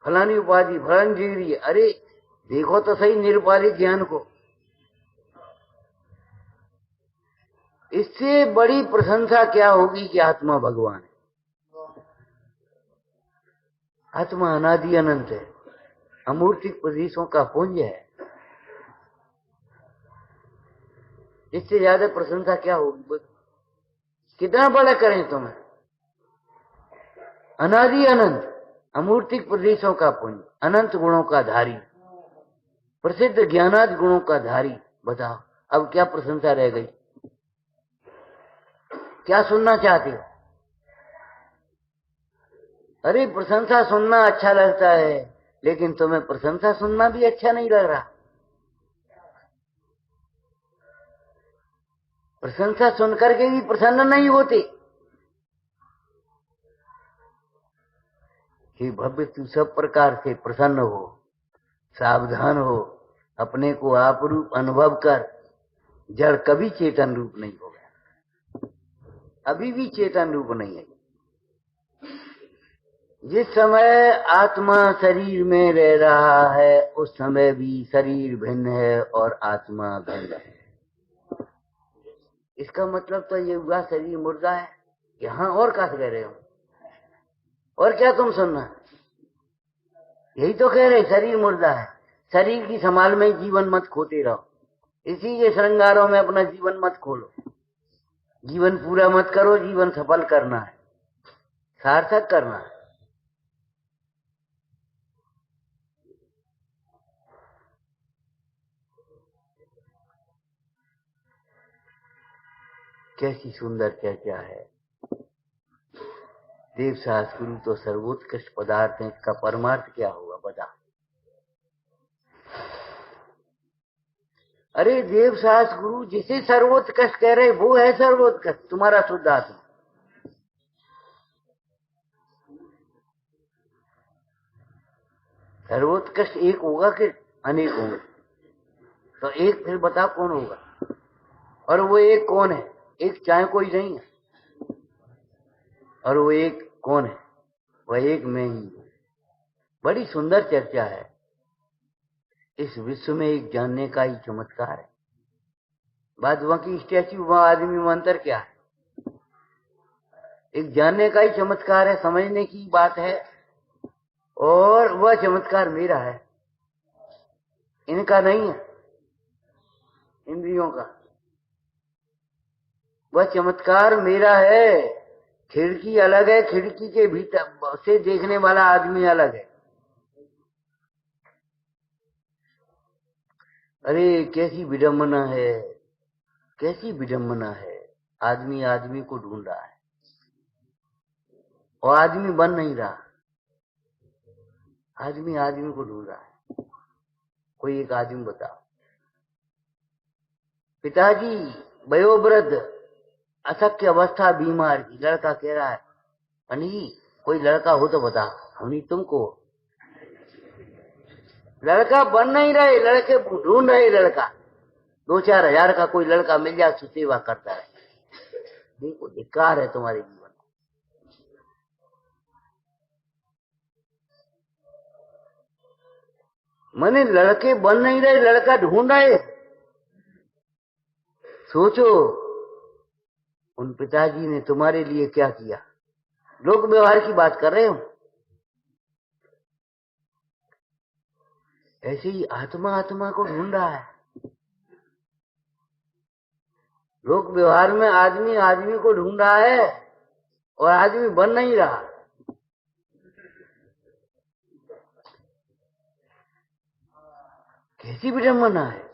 फलानी उपाधि फलानी डिग्री, अरे देखो तो सही निरुपाधिक ज्ञान को। इससे बड़ी प्रशंसा क्या होगी कि आत्मा भगवान है। आत्मा अनादि अनंत है, अमूर्तिक प्रदेशों का पुंज है। इससे ज्यादा प्रशंसा क्या होगी? कितना बड़ा करें तुम्हें? अनादि अनंत अमूर्तिक प्रदेशों का पुंज, अनंत गुणों का धारी, प्रसिद्ध ज्ञानादि गुणों का धारी। बताओ अब क्या प्रशंसा रह गई? क्या सुनना चाहते हो? अरे प्रशंसा सुनना अच्छा लगता है, लेकिन तुम्हें प्रशंसा सुनना भी अच्छा नहीं लग रहा। प्रशंसा सुनकर के भी प्रसन्न नहीं होते। हे भव्य, तू सब प्रकार से प्रसन्न हो, सावधान हो, अपने को आप रूप अनुभव कर। जड़ कभी चेतन रूप नहीं होगा, अभी भी चेतन रूप नहीं है। जिस समय आत्मा शरीर में रह रहा है, उस समय भी शरीर भिन्न है और आत्मा भिन्न है। इसका मतलब तो ये हुआ शरीर मुर्दा है। यहां और क्या कह रहे हो? और क्या तुम सुनना? यही तो कह रहे, शरीर मुर्दा है। शरीर की संभाल में जीवन मत खोते रहो, इसी के श्रृंगारों में अपना जीवन मत खोलो। जीवन पूरा मत करो, जीवन सफल करना है, सार्थक करना है। कैसी सुंदर चर्चा है। देव शास्त्र गुरु तो सर्वोत्कृष्ट पदार्थ है, इसका परमार्थ क्या होगा बता? अरे देव शास्त्र गुरु जिसे सर्वोत्कृष्ट कह रहे वो है सर्वोत्कृष्ट, तुम्हारा शुद्ध आत्मा। सर्वोत्कृष्ट एक होगा कि अनेक होंगे? तो एक फिर बता कौन होगा? और वो एक कौन है? एक चाहे कोई नहीं है, और वो एक कौन है? वह एक मैं ही। बड़ी सुंदर चर्चा है। इस विश्व में एक जानने का ही चमत्कार है। बाद वहां की स्टैच्यू, वहां आदमी में अंतर क्या है? एक जानने का ही चमत्कार है, समझने की बात है, और वह चमत्कार मेरा है, इनका नहीं है, इंद्रियों का। वह चमत्कार मेरा है, खिड़की अलग है, खिड़की के भीतर से देखने वाला आदमी अलग है। अरे कैसी विडंबना है, कैसी विडंबना है। आदमी आदमी को ढूंढ रहा है और आदमी बन नहीं रहा। आदमी आदमी को ढूंढ रहा है। कोई एक आदमी बताओ। पिताजी वयोवृद्ध, अशक्य अवस्था, बीमार की। लड़का कह रहा है अनी कोई लड़का हो तो बता। हमनी तुमको लड़का बन नहीं रहे, लड़के ढूंढ रहे। लड़का 2-4 हजार का कोई लड़का मिल जाए तो सेवा करता है। देखो धिक्कार है तुम्हारे जीवन। मैंने लड़के बन नहीं रहे, लड़का ढूंढ रहे। सोचो उन पिताजी ने तुम्हारे लिए क्या किया। लोक व्यवहार की बात कर रहे हो। ऐसे ही आत्मा आत्मा को ढूंढ रहा है। लोक व्यवहार में आदमी आदमी को ढूंढ रहा है और आदमी बन नहीं रहा। कैसी विडंबना है।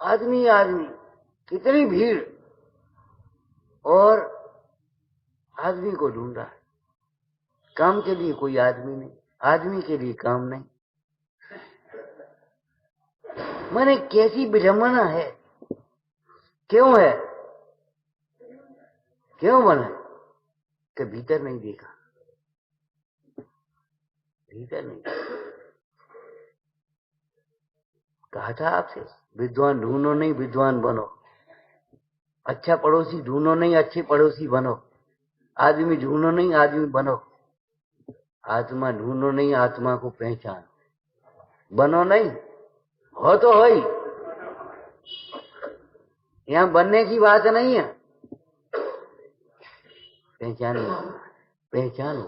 आदमी आदमी, कितनी भीड़, और आदमी को ढूंढ रहा है। काम के लिए कोई आदमी नहीं, आदमी के लिए काम नहीं। मैंने कैसी विडंबना है। क्यों है, क्यों बना कि भीतर नहीं देखा, भीतर नहीं। कहा था आपसे विद्वान ढूंढो नहीं, विद्वान बनो। अच्छा पड़ोसी ढूंढो नहीं, अच्छे पड़ोसी बनो। आदमी ढूंढो नहीं, आदमी बनो। आत्मा ढूंढो नहीं, आत्मा को पहचान। बनो नहीं, हो तो हो ही। यहां बनने की बात नहीं है। पहचानो, पहचानो।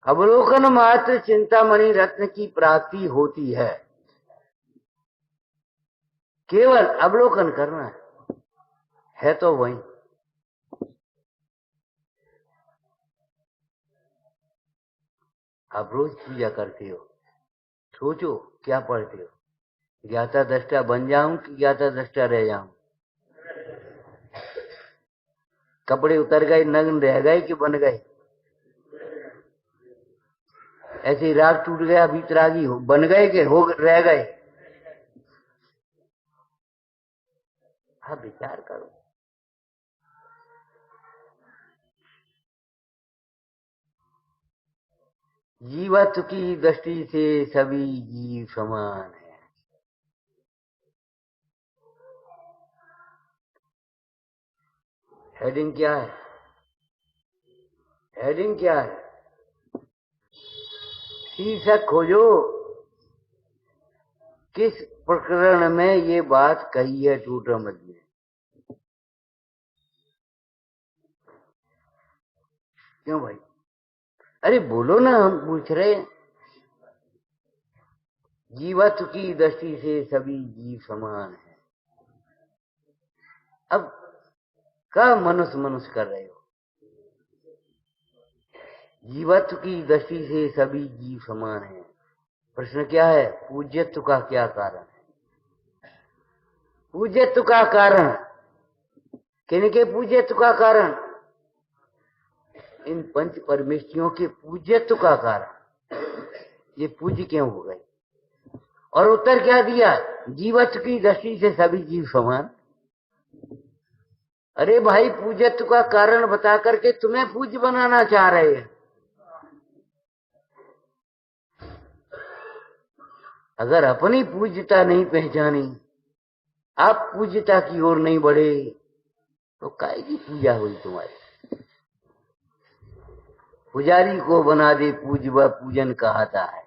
अवलोकन मात्र चिंतामणि रत्न की प्राप्ति होती है। केवल अवलोकन करना है तो वही। आप रोज पूजा करते हो, सोचो क्या पढ़ते हो। ज्ञाता दृष्टा बन जाऊं कि ज्ञाता दृष्टा रह जाऊं। कपड़े उतर गए, नग्न रह गए कि बन गए। ऐसे ही राग टूट गया, भीतरागी हो बन गए कि हो रह गए। आप विचार करो। जीवत्व की दृष्टि से सभी जीव समान है। हेडिंग क्या है, हेडिंग क्या है, शीर्षक खोजो। किस प्रकरण में ये बात कही है टूटमल में। क्यों भाई, अरे बोलो ना, हम पूछ रहे हैं। जीवत्व की दृष्टि से सभी जीव समान है। अब क्या मनुष्य मनुष्य कर रहे हो। जीवत्व की दृष्टि से सभी जीव समान है। प्रश्न क्या है, पूज्यत्व का क्या कारण है। पूज्यत्व का कारण, किनके पूज्यत्व का कारण, इन पंच परमेष्ठियों के पूज्यत्व का कारण। ये पूज्य क्यों हो गए। और उत्तर क्या दिया, जीवत्व की दृष्टि से सभी जीव समान। अरे भाई, पूज्यत्व का कारण बता करके तुम्हें पूज्य बनाना चाह रहे हैं। अगर अपनी पूज्यता नहीं पहचानी, आप पूज्यता की ओर नहीं बढ़े, तो काहे की पूजा हुई तुम्हारी। पुजारी को बना दे पूज्य, वह पूजन कहता है।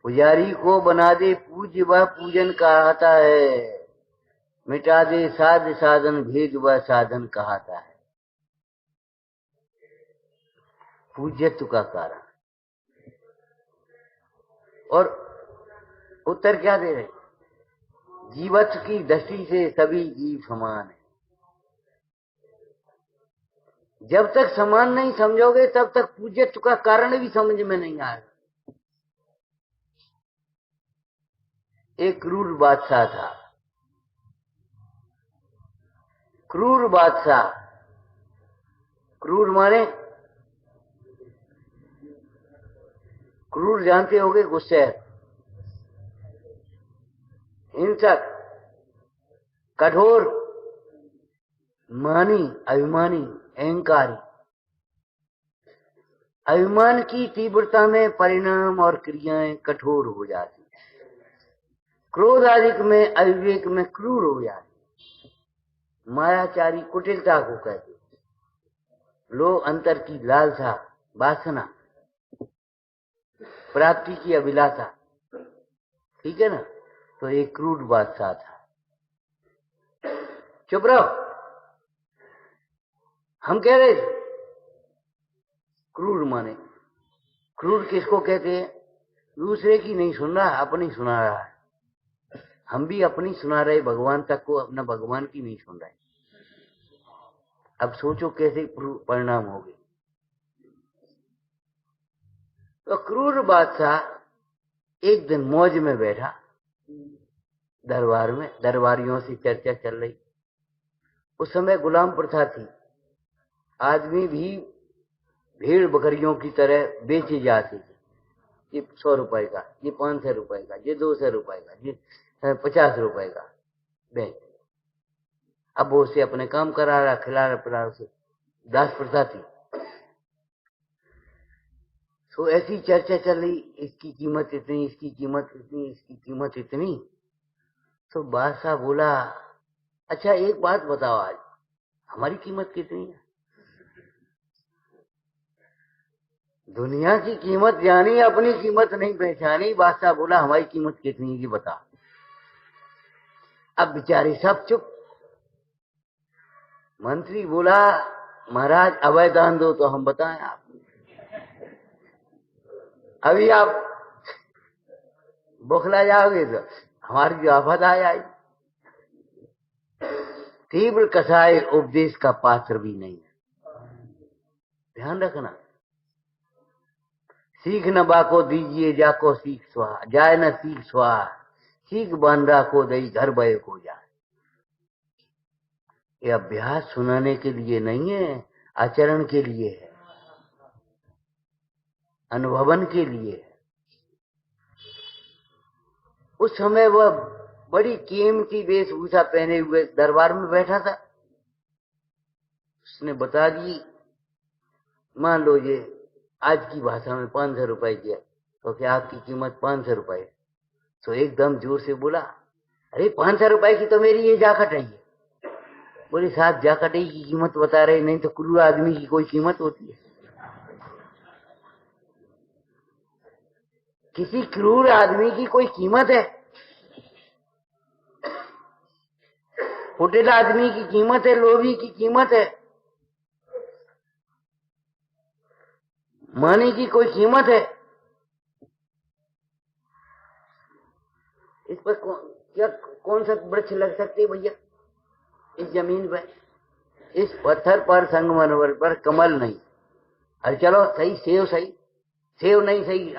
पुजारी को बना दे पूज्य, वह पूजन कहता है। मिटा दे साध साधन भेद, वह साधन कहता है। पूज्यत्व का कारण। और उत्तर क्या दे रहे, जीवत्व की दृष्टि से सभी जीव समान है। जब तक समान नहीं समझोगे तब तक पूज्यत्व का कारण भी समझ में नहीं आएगा। एक क्रूर बादशाह था। क्रूर बादशाह, क्रूर माने क्रूर जानते होगे, गुस्से, हिंसक, कठोर, मानी, अभिमानी, अहंकारी। अभिमान की तीव्रता में परिणाम और क्रियाएं कठोर हो जाती, क्रोध आदि में, अविवेक में क्रूर हो जाती, मायाचारी कुटिलता को कहते, लोभ अंतर की लालसा, वासना, प्राप्ति की अभिलाषा, ठीक है ना। तो एक क्रूर बादशाह था। चुप रहो, हम कह रहे थे। क्रूर माने, क्रूर किसको कहते हैं? दूसरे की नहीं सुन रहा, अपनी सुना रहा है। हम भी अपनी सुना रहे भगवान तक को, अपना भगवान की नहीं सुन रहे। अब सोचो कैसे परिणाम होंगे। तो क्रूर बादशाह एक दिन मौज में बैठा दरबार में, दरबारियों से चर्चा चल रही। उस समय गुलाम प्रथा थी, आदमी भी भेड़ बकरियों की तरह बेचे जाते थे। ये 100 रुपए का, ये 500 रुपए का, ये 200 रुपए का, ये 50 रुपए का बेच। अब वो से अपने काम करा रहा, खिला रहा, पिला रहा, दास प्रथा थी। तो ऐसी चर्चा चल रही, इसकी कीमत इतनी, इसकी कीमत इतनी, इसकी कीमत इतनी। तो बादशाह बोला, अच्छा एक बात बताओ, आज हमारी कीमत कितनी है? दुनिया की कीमत जानी, अपनी कीमत नहीं पहचानी। बादशाह बोला, हमारी कीमत कितनी है बता। अब बेचारे सब चुप। मंत्री बोला, महाराज अभय दान दो तो हम बताएं आप। अभी आप बौखला जाओगे तो हमारी जो आफत आ जाएगी। तीव्र कसाय उपदेश का पात्र भी नहीं है, ध्यान रखना। सीख न बाको दीजिए, जाको सीख स्वाहा, जाए न सीख स्वाहा, सीख बांधा को दई घर बय को जाए। ये अभ्यास सुनाने के लिए नहीं है, आचरण के लिए है, अनुभवन के लिए है। उस समय वह बड़ी कीमती वेशभूषा पहने हुए दरबार में बैठा था। उसने बता दी, मान लो ये आज की भाषा में 500 रुपए की है, तो क्या आपकी कीमत 500 रुपए? तो एकदम जोर से बोला, अरे 500 रुपए की तो मेरी ये जाकट है। बोले, साहब जाकट की कीमत बता रहे, नहीं तो क्रूर आदमी की कोई कीमत होती है? किसी क्रूर आदमी की कोई कीमत है? कुटिल आदमी की कीमत है, लोभी की कीमत है, मानी की कोई कीमत है? इस पर कौन सा वृक्ष लग सकते भैया इस जमीन पर? इस पत्थर पर, संगमरमर पर कमल नहीं। अरे चलो सही, सेव सही, सेव नहीं सही,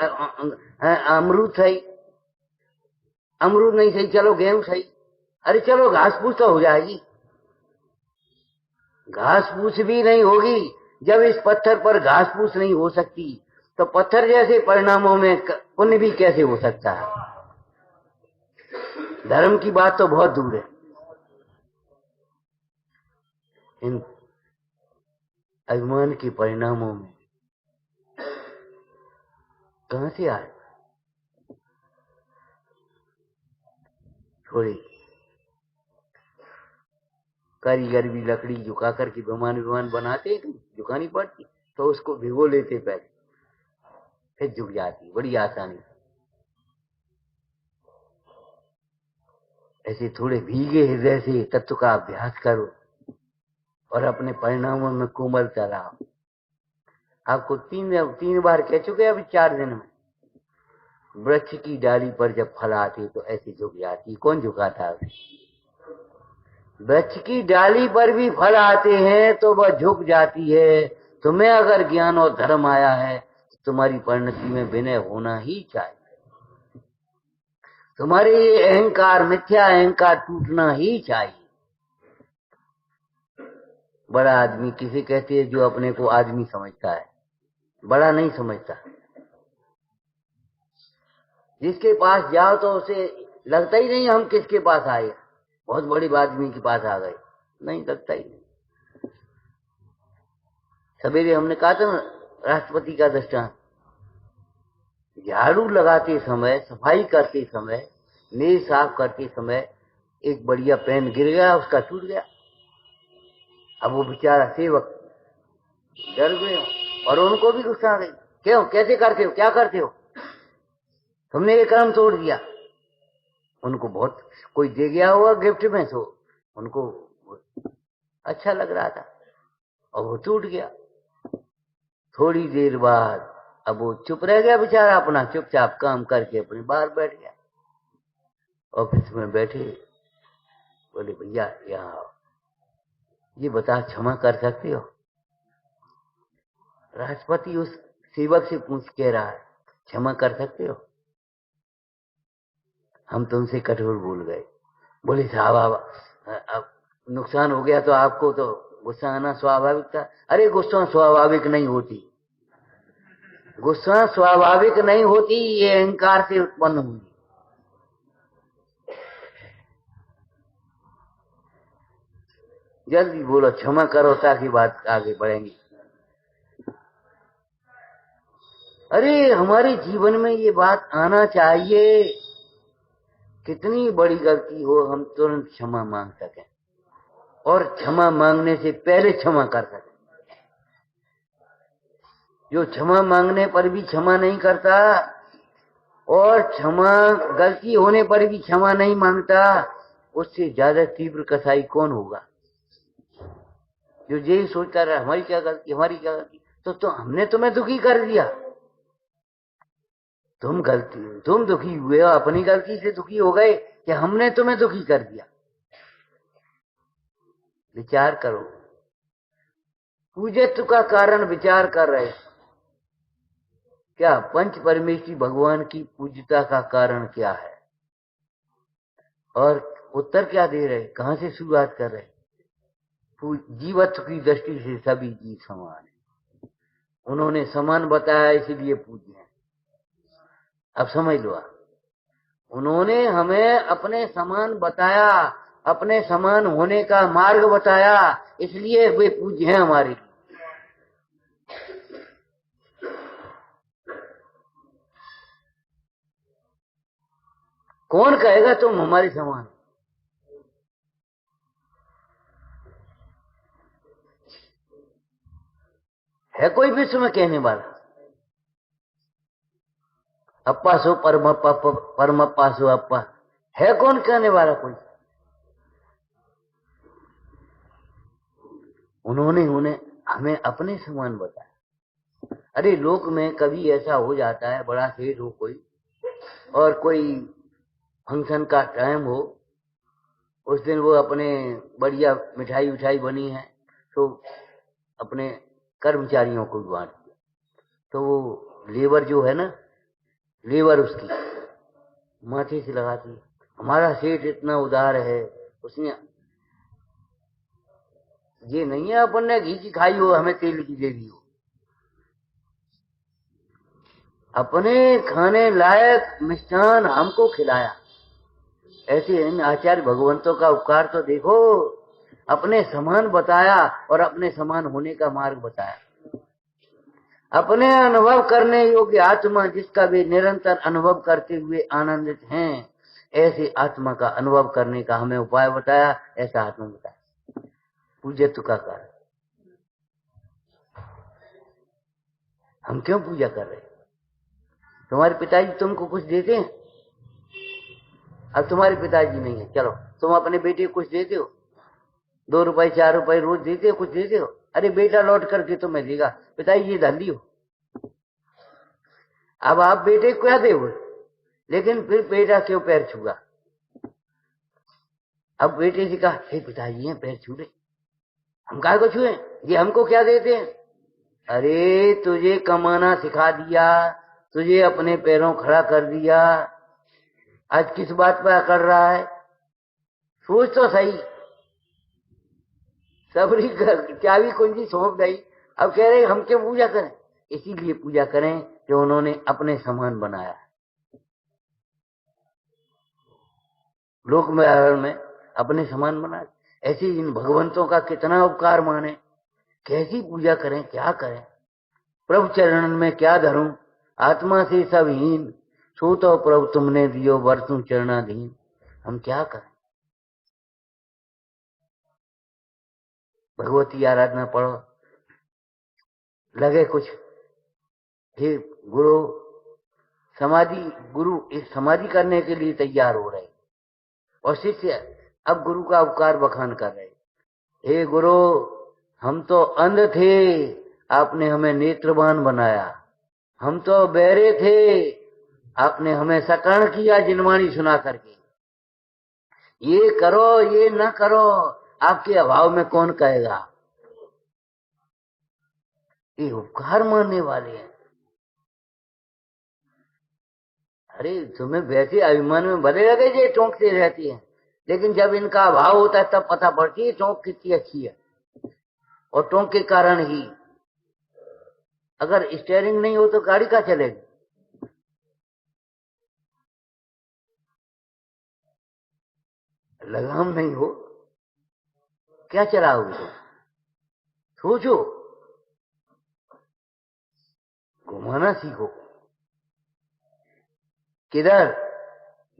अमरूद सही, अमरूद नहीं सही, चलो गेहूं सही। अरे चलो घास फूस तो हो जाएगी। घास फूस भी नहीं होगी। जब इस पत्थर पर घास फूस नहीं हो सकती तो पत्थर जैसे परिणामों में पुण्य भी कैसे हो सकता है? धर्म की बात तो बहुत दूर है। इन अभिमान के परिणामों में कहां से आए? थोड़ी कारीगर भी लकड़ी झुका करके विमान बनाते तो झुकानी पड़ती, तो उसको भिगो लेते पहले, फिर झुक जाती बड़ी आसानी। ऐसे थोड़े भीगे हृदय से तत्व का अभ्यास करो और अपने परिणामों में कोमलता लाओ। आपको तीन बार कह चुके अभी 4 दिन में। वृक्ष की डाली पर जब फल आते तो ऐसे झुक जाती। कौन झुकाता है? वृक्ष की डाली पर भी फल आते हैं तो वह झुक जाती है। तुम्हें अगर ज्ञान और धर्म आया है तो तुम्हारी परिणति में विनय होना ही चाहिए। तुम्हारे ये अहंकार, मिथ्या अहंकार टूटना ही चाहिए। बड़ा आदमी किसे कहते हैं? जो अपने को आदमी समझता है, बड़ा नहीं समझता। जिसके पास जाओ तो उसे लगता ही नहीं हम किसके पास आए, बहुत बड़ी आदमी के पास आ गए, नहीं लगता ही नहीं। सवेरे हमने कहा था ना राष्ट्रपति का दृष्टांत, झाड़ू लगाते समय, सफाई करते समय, मेज साफ करते समय एक बढ़िया पेन गिर गया, उसका टूट गया। अब वो बेचारा सेवक डर गए और उनको भी गुस्सा आ गई। क्यों, कैसे करते हो, क्या करते हो, तुमने ये कर्म तोड़ दिया। उनको बहुत कोई दे गया हुआ गिफ्ट में, तो उनको अच्छा लग रहा था और वो टूट गया। थोड़ी देर बाद अब वो चुप रह गया बेचारा, अपना चुपचाप काम करके अपने बाहर बैठ गया। ऑफिस में बैठे, बोले भैया यहाँ ये बता, क्षमा कर सकते हो? राष्ट्रपति उस सेवक से पूछ कह रहा है, क्षमा कर सकते हो? हम तुमसे कठोर बोल गए। बोले साहब अब नुकसान हो गया तो आपको तो गुस्सा आना स्वाभाविक था। अरे गुस्सा स्वाभाविक नहीं होती, गुस्सा स्वाभाविक नहीं होती, ये अहंकार से उत्पन्न हुई। जल्दी बोलो, क्षमा करो ताकि बात आगे बढ़ेंगी। अरे हमारे जीवन में ये बात आना चाहिए, कितनी बड़ी गलती हो हम तुरंत क्षमा मांग सकें और क्षमा मांगने से पहले क्षमा कर सकें। जो क्षमा मांगने पर भी क्षमा नहीं करता और क्षमा गलती होने पर भी क्षमा नहीं मांगता, उससे ज्यादा तीव्र कसाई कौन होगा? जो यही सोचता रहा हमारी क्या गलती, हमारी क्या गलती, तो हमने तुम्हें दुखी कर दिया। तुम दुखी हुए हो, अपनी गलती से दुखी हो गए कि हमने तुम्हें दुखी कर दिया। विचार करो, पूज्यत्व का कारण विचार कर रहे, क्या पंच परमेश्वरी भगवान की पूज्यता का कारण क्या है? और उत्तर क्या दे रहे, कहां से शुरुआत कर रहे? जीवत्व की दृष्टि से सभी जीव समान है, उन्होंने समान बताया इसलिए पूज्य है। अब समझ लो, उन्होंने हमें अपने समान बताया, अपने समान होने का मार्ग बताया, इसलिए वे पूज्य हैं हमारे लिए। कौन कहेगा तुम हमारे समान? है कोई विश्व में कहने वाला? अप्पा सो परमप्पा सो अप्पा, है कौन कहने वाला? कोई? उन्होंने हमें अपने समान बताया। अरे लोक में कभी ऐसा हो जाता है, बड़ा सेठ हो कोई और कोई फंक्शन का टाइम हो, उस दिन वो अपने बढ़िया मिठाई उठाई बनी है तो अपने कर्मचारियों को बांट दिया। तो वो लेबर जो है ना, लेबर उसकी माथे से लगाती है, हमारा सेठ इतना उदार है, उसने ये नहीं है अपन ने घी की खाई हो हमें तेल की दे दी हो, अपने खाने लायक मिष्ठान हमको खिलाया। ऐसे इन आचार्य भगवंतों का उपकार तो देखो, अपने समान बताया और अपने समान होने का मार्ग बताया। अपने अनुभव करने योग्य आत्मा जिसका वे निरंतर अनुभव करते हुए आनंदित हैं, ऐसे आत्मा का अनुभव करने का हमें उपाय बताया, ऐसा आत्मा बताया पूज्यत्व का कारण। हम क्यों पूजा कर रहे? तुम्हारे पिताजी तुमको कुछ देते हैं? अब तुम्हारे पिताजी नहीं है, चलो तुम अपने बेटे को कुछ देते हो? 2 रुपए 4 रुपए रोज देते हो, कुछ देते हो? अरे बेटा लौट करके तुम्हें देगा, पिताजी ये धंधी हो। अब आप बेटे को क्या दोगे? लेकिन फिर बेटा क्यों पैर छूगा? अब बेटे से कहा, हे पिताजी हैं पैर छू ले। हम काहे को छुए, ये हमको क्या देते हैं? अरे तुझे कमाना सिखा दिया, तुझे अपने पैरों खड़ा कर दिया, आज किस बात पर कर रहा है? सोच तो सही। सबरी चाबी कुंजी सौंप गई, अब कह रहे हम क्यों पूजा करें? इसीलिए पूजा करें कि उन्होंने अपने समान बनाया। लोक में अपने समान बनाया। ऐसे इन भगवंतों का कितना उपकार माने, कैसी पूजा करें, क्या करें? प्रभु चरणन में क्या धरूं, आत्मा से सब हीन, सो तो प्रभु तुमने दियो वर्तु चरणाधीन। हम क्या करें? भगवती आराधना पढ़ो, लगे कुछ, हे गुरु समाधि, गुरु इस समाधि करने के लिए तैयार हो रहे, और शिष्य अब गुरु का उपकार बखान कर रहे। हे गुरु, हम तो अंध थे, आपने हमें नेत्रवान बनाया। हम तो बहरे थे, आपने हमें सकर्ण किया जिनवाणी सुना करके। ये करो, ये न करो, आपके अभाव में कौन कहेगा? ये उपकार मानने वाले हैं। अरे तुम्हें वैसे अभिमान में भले लगे ये चौंकते रहती है, लेकिन जब इनका अभाव होता है तब पता पड़ती है चौंक कितनी अच्छी है। और टोंक के कारण ही, अगर स्टीयरिंग नहीं हो तो गाड़ी का चलेगी? लगाम नहीं हो क्या चलाओगे? तो सोचो, घुमाना सीखो किधर,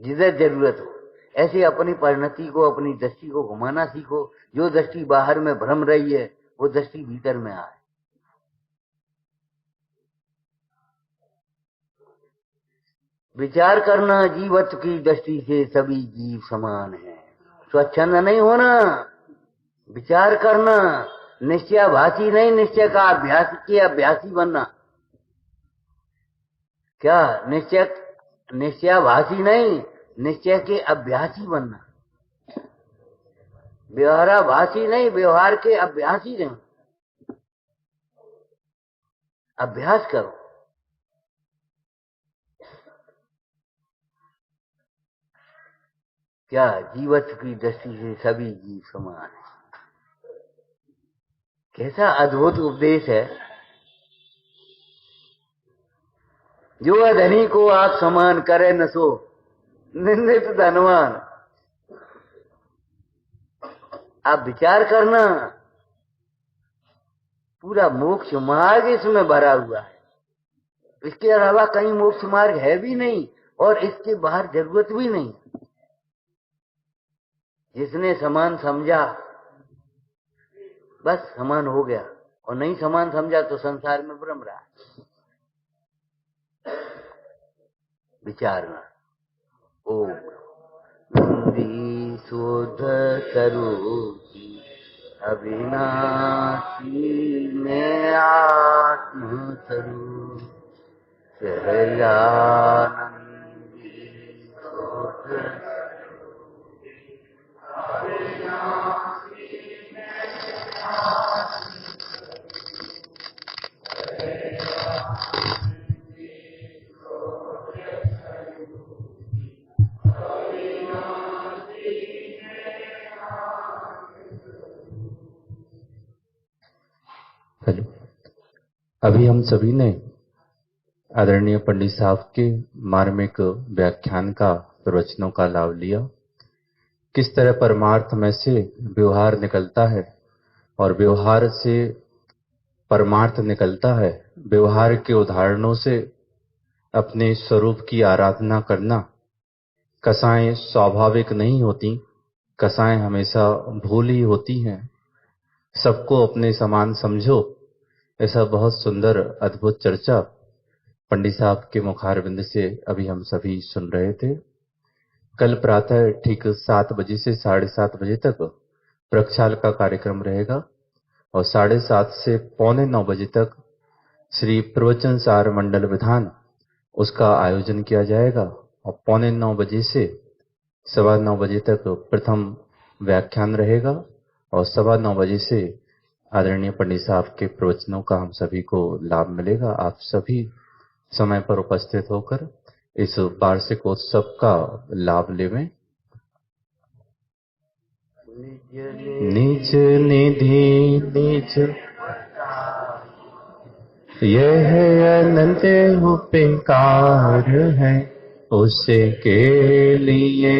जिधर जरूरत हो। ऐसे अपनी परिणति को, अपनी दृष्टि को घुमाना सीखो। जो दृष्टि बाहर में भ्रम रही है, वो दृष्टि भीतर में आए। विचार करना, जीवत्व की दृष्टि से सभी जीव समान है। स्वच्छंद नहीं होना, विचार करना, निश्चयाभासी नहीं, निश्चय का अभ्यास के अभ्यासी बनना। क्या निश्चयाभासी नहीं, निश्चय के अभ्यासी बनना। व्यवहाराभासी नहीं, व्यवहार के अभ्यासी नहीं। अभ्यास करो। क्या जीवत्व की दृष्टि से सभी जीव समान है। कैसा अद्भुत उपदेश है। जो धनी को आप समान करे न सो निंदित धनवान। आप विचार करना, पूरा मोक्ष मार्ग इसमें भरा हुआ है। इसके अलावा कहीं मोक्ष मार्ग है भी नहीं, और इसके बाहर जरूरत भी नहीं। जिसने समान समझा बस समान हो गया, और नहीं समान समझा तो संसार में भ्रम रहा। विचारना। ओम नंदी शोध करूपी अविनाशी में आत्म स्वरूप सहजानंदी शोध अभी हम सभी ने आदरणीय पंडित साहब के मार्मिक व्याख्यान का, प्रवचनों का लाभ लिया। किस तरह परमार्थ में से व्यवहार निकलता है और व्यवहार से परमार्थ निकलता है। व्यवहार के उदाहरणों से अपने स्वरूप की आराधना करना। कसाएं स्वाभाविक नहीं होती, कसाएं हमेशा भूल ही होती हैं। सबको अपने समान समझो, ऐसा बहुत सुंदर अद्भुत चर्चा पंडित साहब के मुखारबिंद से अभी हम सभी सुन रहे थे। कल प्रातः ठीक 7 बजे से 7:30 बजे तक प्रक्षाल का कार्यक्रम रहेगा, और 7:30 से 8:45 बजे तक श्री प्रवचन सार मंडल विधान उसका आयोजन किया जाएगा, और 8:45 बजे से 9:15 बजे तक प्रथम व्याख्यान रहेगा और 9:15 से आदरणीय पंडित साहब के प्रवचनों का हम सभी को लाभ मिलेगा। आप सभी समय पर उपस्थित होकर इस वार्षिकोत्सव का लाभ लेवें। निज निधि निज यह अनंत उपकार है, उसे के लिए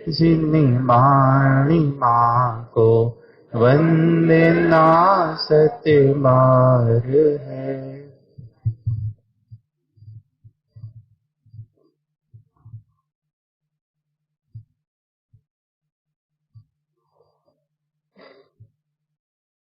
जिन्नी माणी माँ को वंदना सत्य मार है।